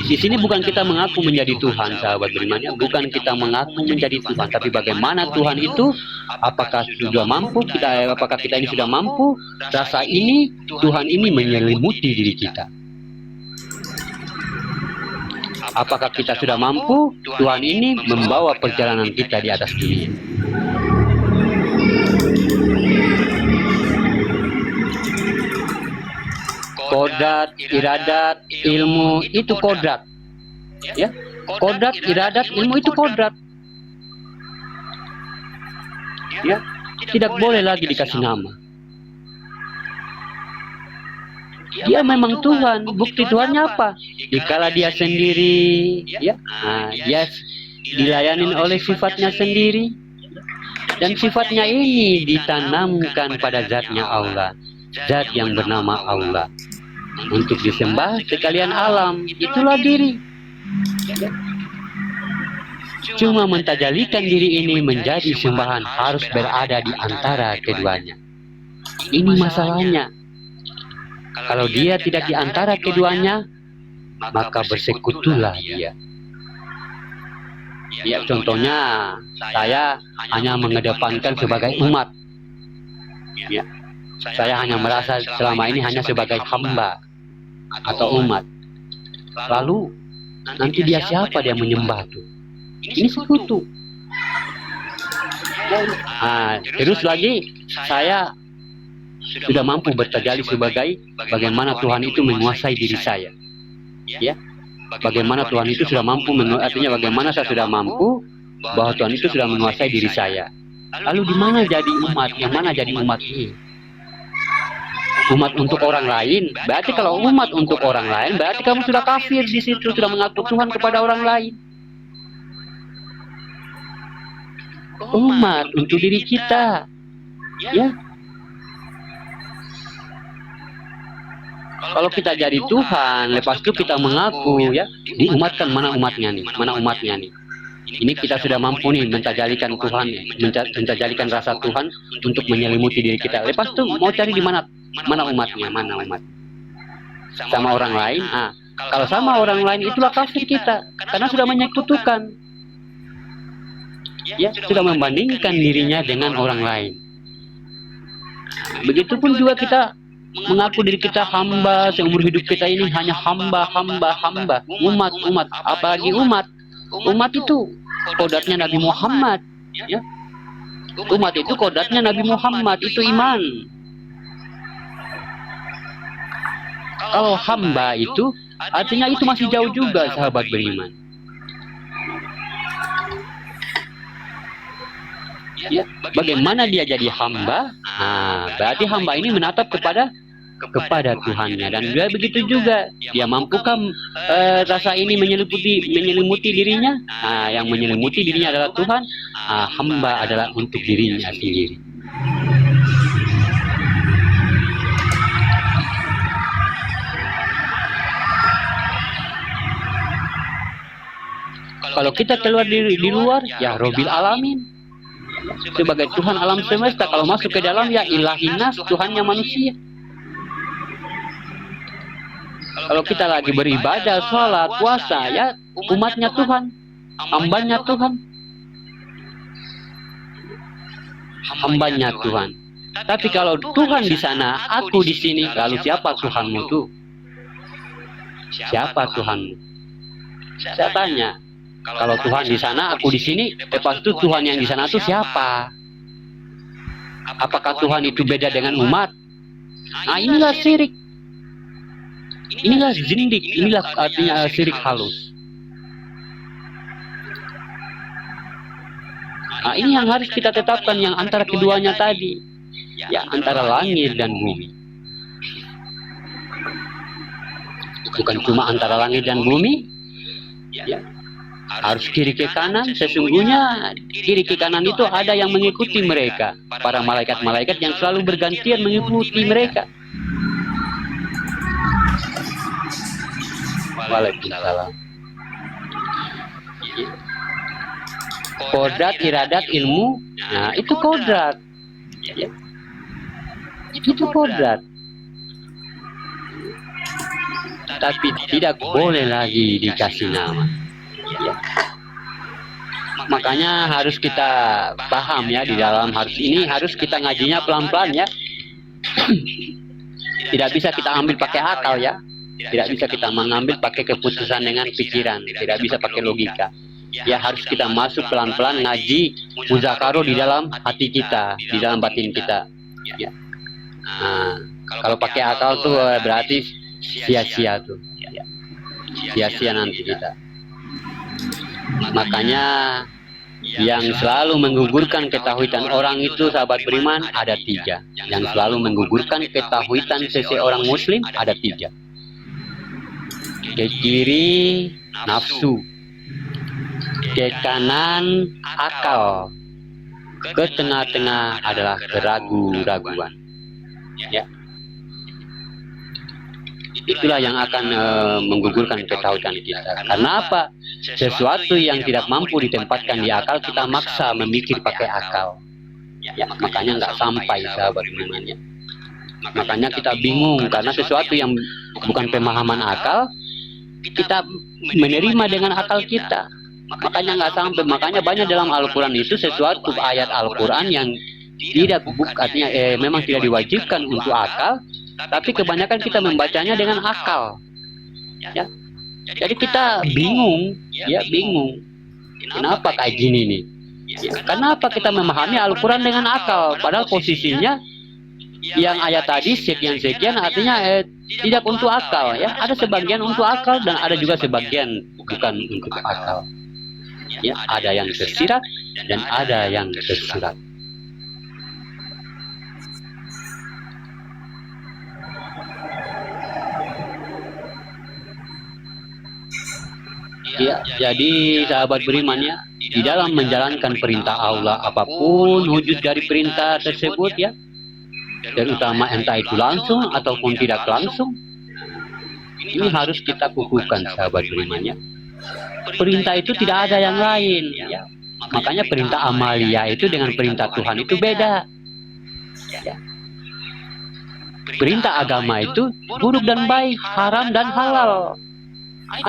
Di sini bukan kita mengaku menjadi Tuhan, sahabat beriman, bukan kita mengaku menjadi Tuhan, tapi bagaimana Tuhan itu, apakah kita ini sudah mampu, rasa ini, Tuhan ini menyelimuti diri kita. Apakah kita sudah mampu, Tuhan ini membawa perjalanan kita di atas dunia. Kodrat, iradat, ilmu itu kodrat. Ya, kodrat, iradat, ilmu itu kodrat. Ya, tidak boleh lagi dikasih nama. Dia memang Tuhan. Bukti Tuhannya apa? Dikala dia sendiri, ya, dia dilayanin oleh sifatnya sendiri, dan sifatnya ini ditanamkan pada zatnya Allah, zat yang bernama Allah, untuk disembah sekalian alam. Itulah diri. Cuma mentajalikan diri ini menjadi sembahan harus berada di antara keduanya. Ini masalahnya. Kalau dia tidak di antara keduanya, maka bersekutulah dia. Ya, contohnya saya hanya mengedepankan sebagai umat. Ya, saya hanya merasa selama ini hanya sebagai hamba atau umat. Lalu nanti dia siapa dia menyembah tuh? Ini sekutu. Terus lagi saya sudah mampu bertajalli sebagai bagaimana Tuhan itu menguasai diri saya. Ya, bagaimana Tuhan itu sudah mampu, artinya bagaimana saya sudah mampu bahwa Tuhan itu sudah menguasai diri saya. Lalu di mana jadi umat? Yang mana jadi umat ini? Umat untuk orang lain. Berarti kalau umat untuk orang lain, berarti kamu sudah kafir di situ, sudah mengaku Tuhan kepada orang lain. umat, untuk diri kita. Ya. Kalau kita jadi Tuhan, lepas itu kita mengaku ya, diumatkan mana umatnya nih, mana umatnya nih. Ini kita sudah mampu nih mentajalikan Tuhan, mentajalikan rasa Tuhan untuk menyelimuti diri kita. Lepas itu mau cari di mana, mana umatnya, mana umat. Sama orang lain, kalau sama orang lain itulah kafir kita, karena sudah menyekutukan. Ya, sudah membandingkan dirinya dengan orang lain. Begitupun juga kita mengaku diri kita hamba, seumur hidup kita ini hanya hamba, umat, apalagi umat itu kodratnya Nabi Muhammad, ya. Umat itu kodratnya Nabi Muhammad, itu iman. Kalau hamba itu artinya itu masih jauh juga, sahabat beriman. Ya, bagaimana dia jadi hamba? Berarti hamba ini menatap kepada Tuhannya, dan dia begitu juga. Dia mampukah rasa ini menyelimuti dirinya? Yang menyelimuti dirinya adalah Tuhan. Hamba adalah untuk dirinya sendiri. Kalau kita keluar di luar, ya Robbil Alamin. Sebagai Tuhan alam semesta. Kalau masuk ke dalam, ya Ilahinas, Tuhannya manusia. Kalau kita lagi beribadah, sholat, puasa, ya umatnya Tuhan, hambanya Tuhan, hambanya Tuhan. Tapi kalau Tuhan di sana, aku di sini, lalu siapa Tuhanmu tuh? Siapa Tuhanmu? Saya tanya. Kalau Tuhan di sana, aku di sini, lepas itu Tuhan yang di sana itu siapa? Apakah Tuhan itu beda dengan umat? Inilah syirik. Inilah zindik, inilah artinya syirik halus. Ini yang harus kita tetapkan, yang antara keduanya tadi. Ya, antara langit dan bumi. Bukan cuma antara langit dan bumi. Ya. Harus kiri ke kanan. Sesungguhnya kiri ke kanan itu ada yang mengikuti mereka, para malaikat-malaikat yang selalu bergantian mengikuti mereka. Waalaikumsalam. Kodrat, iradat, ilmu, itu kodrat. Ya. Itu kodrat. Tapi tidak boleh lagi dikasih nama. Ya. Makanya harus kita paham ya, di dalam harus kita ngajinya pelan-pelan ya. Tidak bisa kita ambil pakai akal ya. Tidak bisa kita mengambil pakai keputusan dengan pikiran. Tidak bisa pakai logika. Ya, harus kita masuk pelan-pelan ngaji muzakarah di dalam hati kita, di dalam batin kita. Ya. Kalau pakai akal tuh berarti sia-sia tuh. Ya. Sia-sia nanti kita. Makanya yang selalu menggugurkan ketauhidan orang itu, sahabat beriman, ada 3. Yang selalu menggugurkan ketauhidan seseorang muslim ada 3. Ke kiri nafsu, ke kanan akal, ke tengah-tengah adalah keraguan-raguan. Ya. Itulah yang akan menggugurkan ketauhidan kita. Karena apa? Sesuatu yang tidak mampu ditempatkan di akal, kita maksa memikir pakai akal. Ya, makanya nggak sampai, sahabat berimannya. Makanya kita bingung, karena sesuatu yang bukan pemahaman akal, kita menerima dengan akal kita. Makanya nggak sampai. Makanya banyak dalam Al-Quran itu sesuatu ayat Al-Quran yang tidak, artinya memang tidak diwajibkan untuk akal, tapi kebanyakan kita membacanya dengan akal. Ya. Jadi kita bingung, ya bingung. Kenapa kayak gini nih? Ya, kenapa kita memahami Al-Quran dengan akal? Padahal posisinya yang ayat tadi sekian-sekian artinya tidak untuk akal. Ya, ada sebagian untuk akal dan ada juga sebagian bukan untuk akal. Ya, ada yang tersirat dan ada yang tersurat. Ya, jadi sahabat beriman ya, di dalam menjalankan perintah Allah, apapun wujud dari perintah tersebut ya, terutama entah itu langsung ataupun tidak langsung, ini harus kita kukuhkan, sahabat beriman ya. Perintah itu tidak ada yang lain ya. Makanya perintah amalia itu dengan perintah Tuhan itu beda ya. Perintah agama itu buruk dan baik, haram dan halal.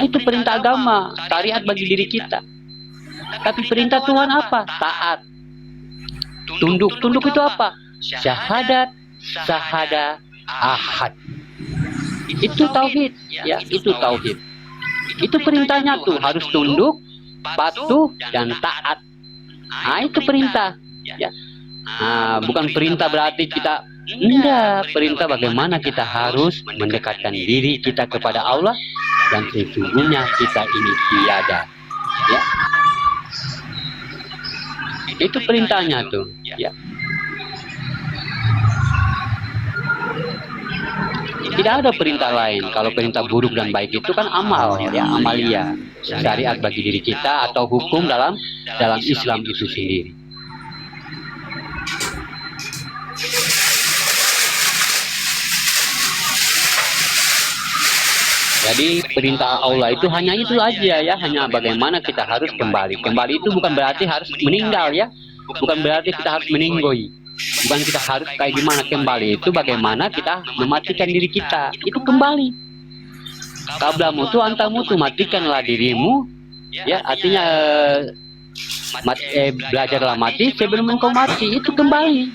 Itu perintah agama, syariat bagi diri kita. Tapi perintah Tuhan apa? Taat. Tunduk. Tunduk itu apa? Syahadat, syahadah, ahad. Itu tauhid, ya, itu tauhid. Itu perintahnya tuh, harus tunduk, patuh dan taat. Nah, itu perintah, ya. Nah, bukan perintah berarti kita enggak, perintah bagaimana kita harus mendekatkan diri kita kepada Allah dan sesungguhnya kita ini tiada, ya. Itu perintahnya tuh, ya. Tidak ada perintah lain. Kalau perintah buruk dan baik itu kan amal, ya, amalia, syariat bagi diri kita atau hukum dalam Islam itu sendiri. Jadi perintah Allah itu hanya itu aja ya, hanya bagaimana kita harus kembali. Kembali itu bukan berarti harus meninggal ya, bukan berarti kita harus meninggoy, bukan kita harus kayak gimana. Kembali itu bagaimana kita mematikan diri kita, itu kembali. Qabla mutu anta mutu, matikanlah dirimu, ya artinya belajarlah mati sebelum engkau mati, itu kembali.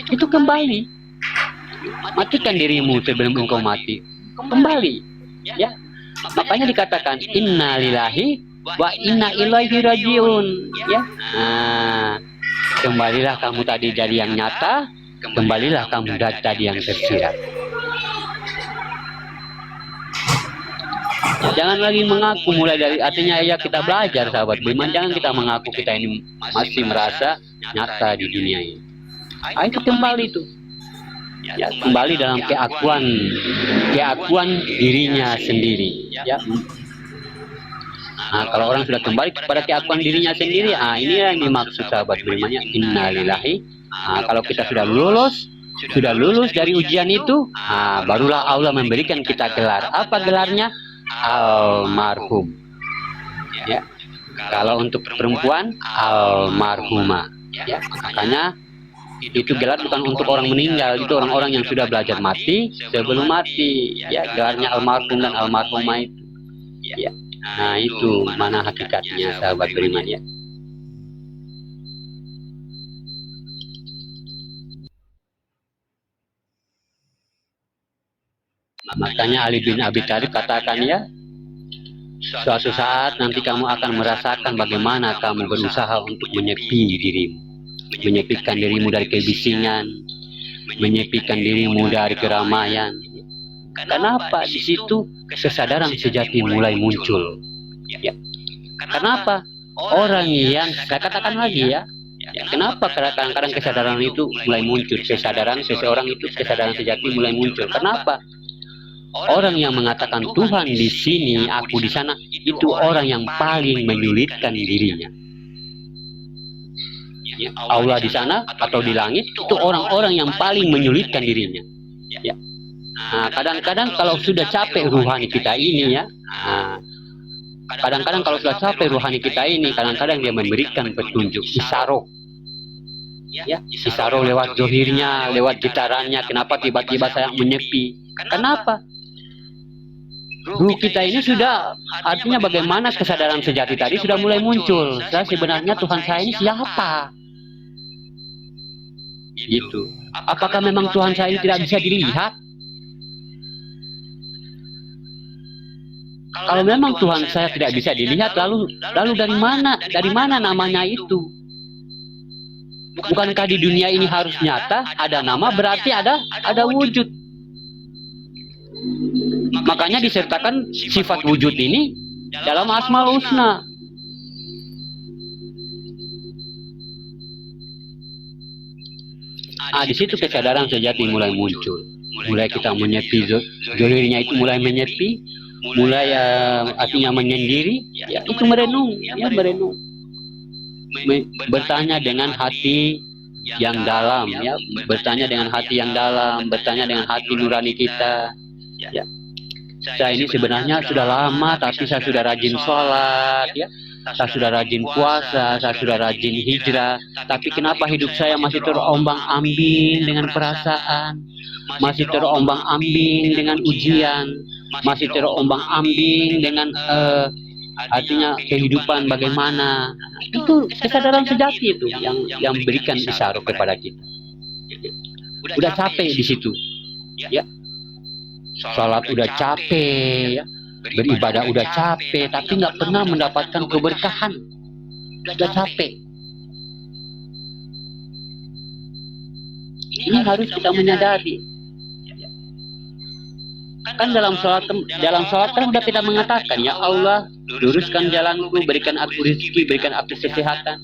Itu kembali. Matikan dirimu sebelum engkau mati, kembali ya. Makanya dikatakan inna lillahi wa inna ilaihi rajiun ya. Nah, kembalilah kamu tadi dari yang nyata, kembalilah kamu dari tadi yang tersirat. Jangan lagi mengaku, mulai dari artinya ya kita belajar sahabat beriman, jangan kita mengaku kita ini masih merasa nyata di dunia ini. Itu kembali tuh. Ya, kembali dalam keakuan dirinya sendiri ya. Nah, kalau orang sudah kembali kepada keakuan dirinya sendiri, ini yang dimaksud sahabat berimannya innalillahi. Kalau kita sudah lulus dari ujian itu, barulah Allah memberikan kita gelar. Apa gelarnya? Almarhum ya. Kalau untuk perempuan almarhumah ya. Makanya itu gelar bukan untuk orang meninggal, itu orang-orang yang sudah belajar mati sebelum mati ya, gelarnya almarhum dan almarhumah itu ya. Nah, itu mana hakikatnya sahabat beriman ya. Makanya Ali bin Abi Thalib katakan ya, suatu saat nanti kamu akan merasakan bagaimana kamu berusaha untuk menyepi dirimu, menyepikan dirimu dari kebisingan, menyepikan dirimu dari keramaian. Kenapa? Di situ kesadaran sejati mulai muncul. Ya. Kenapa? Orang yang saya katakan lagi ya, kenapa kadang-kadang kesadaran itu mulai muncul? Kesadaran seseorang itu, kesadaran sejati mulai muncul. Kenapa? Orang yang mengatakan Tuhan di sini, aku di sana, itu orang yang paling menyulitkan dirinya. Allah di sana atau di langit itu orang-orang yang paling menyulitkan dirinya. Ya. Nah, kadang-kadang kalau sudah capek ruhani kita ini ya, kadang-kadang kalau sudah capek ruhani kita ini, kadang-kadang dia memberikan petunjuk isyaroh. Ya, isyaroh lewat zohirnya, lewat gitarannya. Kenapa tiba-tiba saya menyepi? Kenapa? Ruh kita ini sudah, artinya bagaimana kesadaran sejati tadi sudah mulai muncul. Saya sebenarnya Tuhan saya ini siapa? Gitu. Apakah memang Tuhan saya ini tidak bisa dilihat? Kalau memang Tuhan saya tidak bisa dilihat, lalu dari mana? Dari mana namanya itu? Bukankah di dunia ini harus nyata? Ada nama berarti ada wujud. Makanya disertakan sifat wujud ini dalam Asmaul Husna. Di situ kesadaran sejati mulai muncul. Mulai kita menyepi, zahirnya itu mulai menyepi, mulai artinya menyendiri, ya itu merenung, ya merenung, bertanya dengan hati yang dalam, ya bertanya dengan hati yang dalam, bertanya dengan hati nurani kita. Ya, saya ini sebenarnya sudah lama, tapi saya sudah rajin sholat, ya. Saya sudah rajin puasa, saya sudah rajin hijrah, tapi kenapa hidup saya masih terombang-ambing dengan perasaan, masih terombang-ambing dengan ujian, masih terombang-ambing dengan artinya kehidupan bagaimana? Itu kesadaran sejati itu yang berikan isyarat kepada kita. Udah capek di situ, ya. Sholat udah capek, ya. Beribadah udah capek, tapi nggak pernah mendapatkan keberkahan. Udah capek. Ini harus kita menyadari. Kan dalam sholat kan udah kita mengatakan, ya Allah, luruskan jalanku, berikan aku rezeki, berikan aku kesehatan.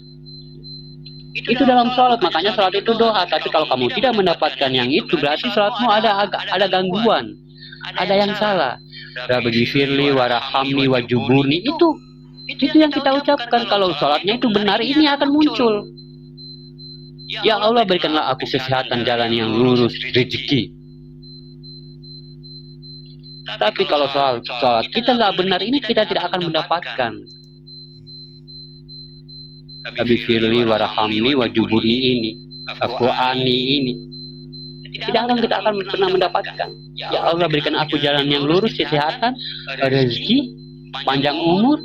Itu dalam sholat, makanya sholat itu doa. Tapi kalau kamu tidak mendapatkan yang itu, berarti sholatmu ada gangguan, ada yang salah. Rabbi ghfirli warhamni wajuburni, itu yang kita ucapkan. Kalau sholatnya itu benar, ini akan muncul. Ya Allah, berikanlah aku kesehatan, jalan yang lurus, rezeki. Tapi kalau sholat kita nggak benar, ini kita tidak akan mendapatkan. Rabbi ghfirli warhamni wajuburni ini, aku ini, kita akan pernah mendapatkan. Ya Allah, berikan aku jalan yang lurus, kesehatan, rezeki, panjang umur.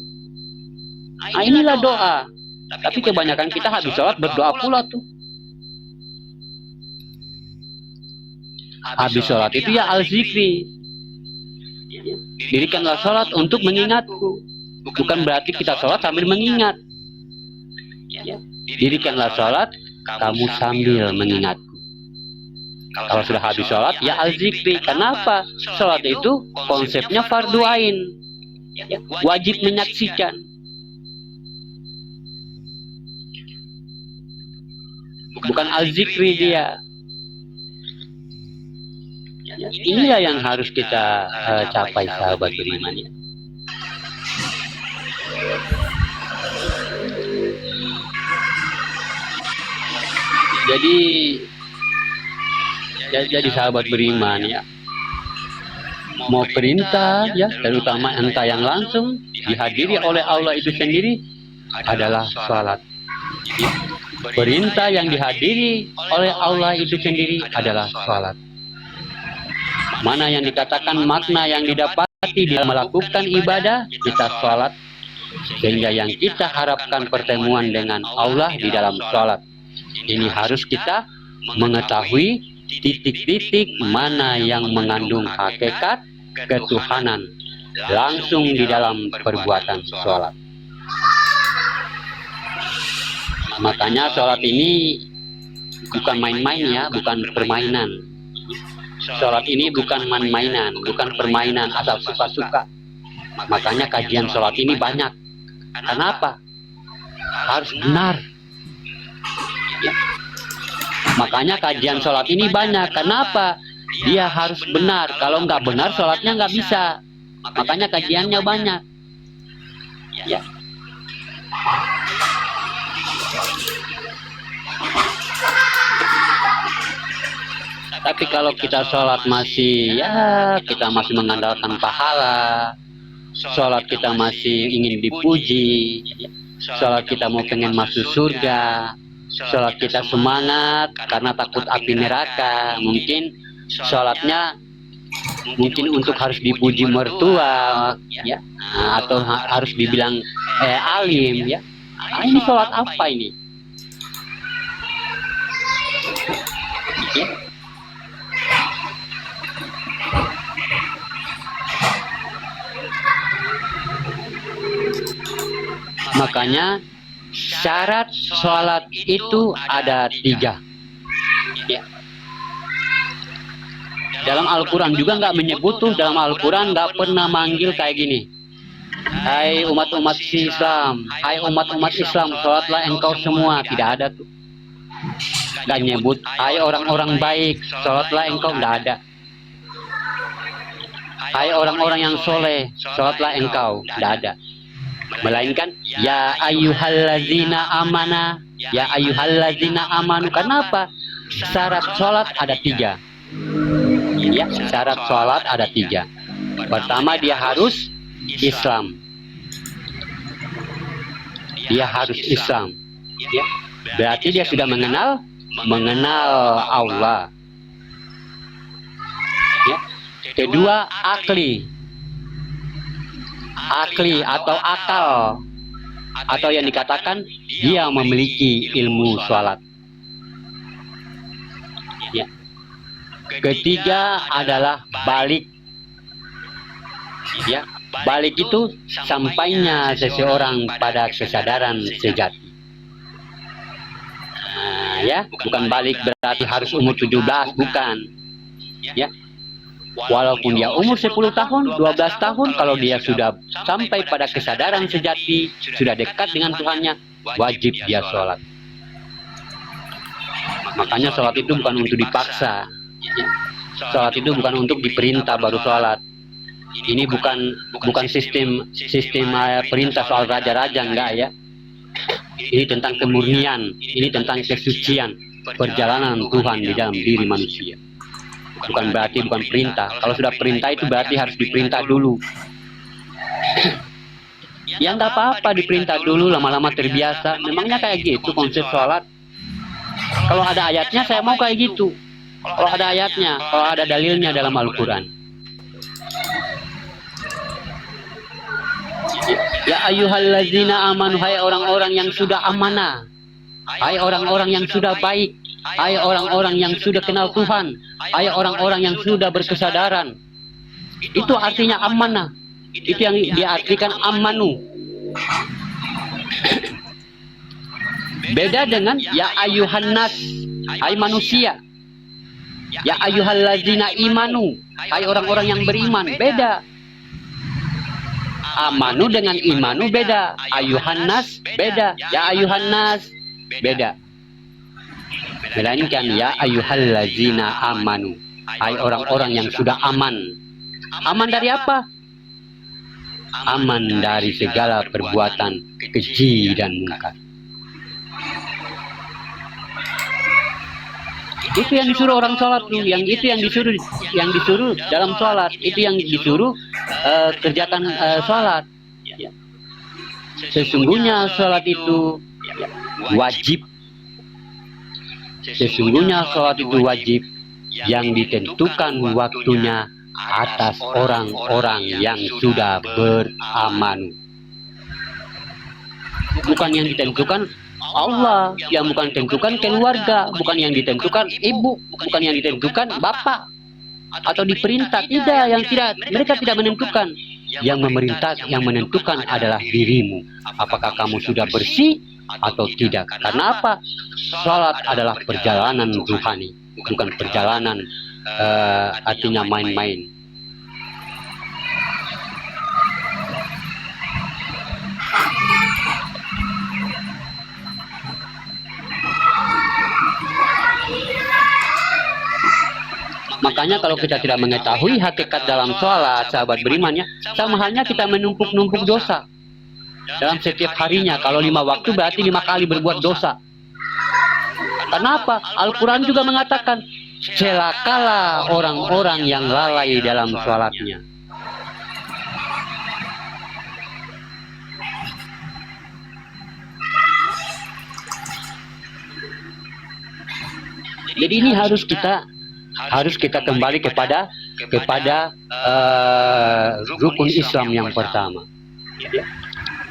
Nah, inilah doa. Tapi kebanyakan kita habis sholat berdoa pula tuh. Habis sholat itu ya al-zikri. Dirikanlah sholat untuk mengingatku. Bukan berarti kita sholat sambil mengingat. Dirikanlah sholat kamu sambil mengingatku. Kalau sudah habis sholat, ya al-zikri. Kenapa? Sholat itu konsepnya fardu ain, wajib menyaksikan. Bukan al-zikri dia. Inilah yang harus kita capai, sahabat beriman, ya. Jadi sahabat beriman, ya, mau perintah, ya, terutama entah yang langsung dihadiri oleh Allah itu sendiri adalah sholat. Perintah yang dihadiri oleh Allah itu sendiri adalah sholat. Mana yang dikatakan makna yang didapati dalam melakukan ibadah, kita sholat. Sehingga yang kita harapkan pertemuan dengan Allah di dalam sholat. Ini harus kita mengetahui titik-titik mana yang mengandung hakikat ketuhanan langsung di dalam perbuatan sholat. Makanya sholat ini bukan main-main, ya, bukan permainan. Sholat ini bukan main-mainan, bukan permainan asal suka-suka. Makanya kajian sholat ini banyak. Kenapa? Harus benar. Ya. Makanya kajian sholat ini banyak. Kenapa? Dia harus benar. Kalau nggak benar, sholatnya nggak bisa. Makanya kajiannya banyak. Ya. Tapi kalau kita sholat masih, ya, kita masih mengandalkan pahala, sholat kita masih ingin dipuji, sholat kita mau pengen masuk surga, sholat kita semangat karena takut api neraka, mungkin sholatnya mungkin untuk harus dipuji mertua, ya, atau harus dibilang alim, ya. Ini sholat apa ini? Ya. Makanya syarat sholat itu ada 3. Ya. Dalam Al-Quran juga nggak menyebut tuh, dalam Al-Quran nggak pernah manggil kayak gini. Hai umat-umat Islam, hai umat-umat Islam, sholatlah engkau semua. Tidak ada tuh. Nggak nyebut, hai orang-orang baik, sholatlah engkau. Nggak ada. hai orang-orang yang soleh, sholatlah engkau. Tidak ada. Melainkan ya ayyuhallazina amana, ya ayyuhallazina amanu. Kenapa? Syarat sholat ada 3. Ya, syarat sholat ada 3. Pertama, dia harus Islam. Dia harus Islam. Ya. Berarti dia sudah mengenal Allah. Ya. Kedua, akli atau akal, atau yang dikatakan dia memiliki ilmu sholat. Ya. Ketiga adalah balik. Ya, balik itu sampainya seseorang pada kesadaran sejati. Nah, ya, bukan balik berarti harus umur 17, bukan. Ya. Walaupun dia umur 10 tahun, 12 tahun, kalau dia sudah sampai pada kesadaran sejati, sudah dekat dengan Tuhannya, wajib dia sholat. Makanya sholat itu bukan untuk dipaksa. Sholat itu bukan untuk diperintah baru sholat. Ini bukan sistem perintah soal raja-raja, enggak ya. Ini tentang kemurnian, ini tentang kesucian, perjalanan Tuhan di dalam diri manusia. Bukan berarti bukan perintah. Kalau sudah perintah itu berarti harus diperintah dulu. Ya nggak apa-apa diperintah dulu, lama-lama terbiasa. Memangnya kayak gitu konsep sholat. Kalau ada ayatnya saya mau kayak gitu. Kalau ada ayatnya, kalau ada dalilnya dalam Al-Quran. Ya ayyuhallazina amanu, hai orang-orang yang sudah amanah, hai orang-orang yang sudah baik, hai orang-orang yang sudah kenal Tuhan, hai orang-orang yang sudah berkesadaran. Itu artinya amanah. Itu yang diartikan amanu. Beda dengan ya ayyuhan nas, hai manusia. Ya ayyuhallazina imanu, hai orang-orang yang beriman. Beda. Amanu dengan imanu beda. Ayyuhan nas beda. Ya ayyuhan nas beda. Melainkan ya ayyuhallazina amanu, hai orang-orang yang sudah aman. Aman dari apa? Aman dari segala perbuatan keji dan mungkar. Itu yang disuruh orang sholat tuh, yang disuruh dalam sholat, itu yang disuruh kerjakan sholat. Sesungguhnya sholat itu wajib. Sesungguhnya sholat itu wajib yang ditentukan waktunya atas orang-orang yang sudah beramanu. Bukan yang ditentukan Allah, yang bukan ditentukan keluarga, bukan yang ditentukan ibu, bukan yang ditentukan bapak atau diperintah. Tidak, mereka tidak menentukan. Yang memerintah, yang menentukan adalah dirimu. Apakah kamu sudah bersih atau tidak? Karena apa? Salat adalah perjalanan ruhani, bukan perjalanan artinya main-main. Makanya kalau kita tidak mengetahui hakikat dalam sholat, sahabat beriman ya, sama halnya kita menumpuk-numpuk dosa. Dalam setiap harinya, kalau 5 waktu berarti 5 kali berbuat dosa. Kenapa? Al-Quran juga mengatakan, celakalah orang-orang yang lalai dalam sholatnya. Jadi ini harus kita kembali kepada rukun Islam yang pertama.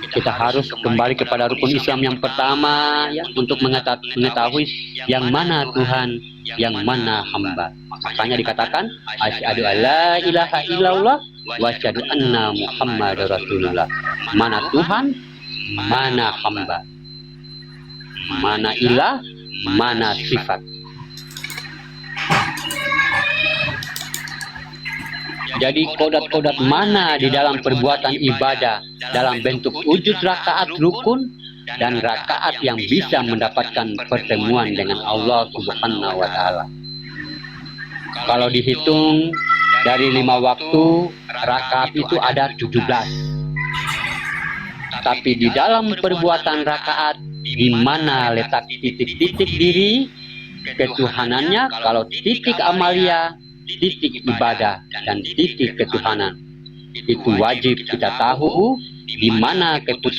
Kita harus kembali kepada rukun Islam yang pertama ya, untuk mengetahui yang mana Tuhan, yang mana hamba. Makanya dikatakan asyhadu alla ilaha illallah wa asyhadu anna muhammadar rasulullah. Mana Tuhan, mana hamba. Mana ilah, mana sifat. Jadi kodat-kodat mana di dalam perbuatan ibadah dalam bentuk wujud rakaat rukun dan rakaat yang bisa mendapatkan pertemuan dengan Allah Subhanahu wa Ta'ala. Kalau dihitung Dari 5 waktu rakaat itu ada 17. Tapi di dalam perbuatan rakaat, di mana letak titik-titik diri ketuhanannya, kalau titik amalia, titik ibadah, dan titik ketuhanan. Itu wajib kita tahu di mana keputusan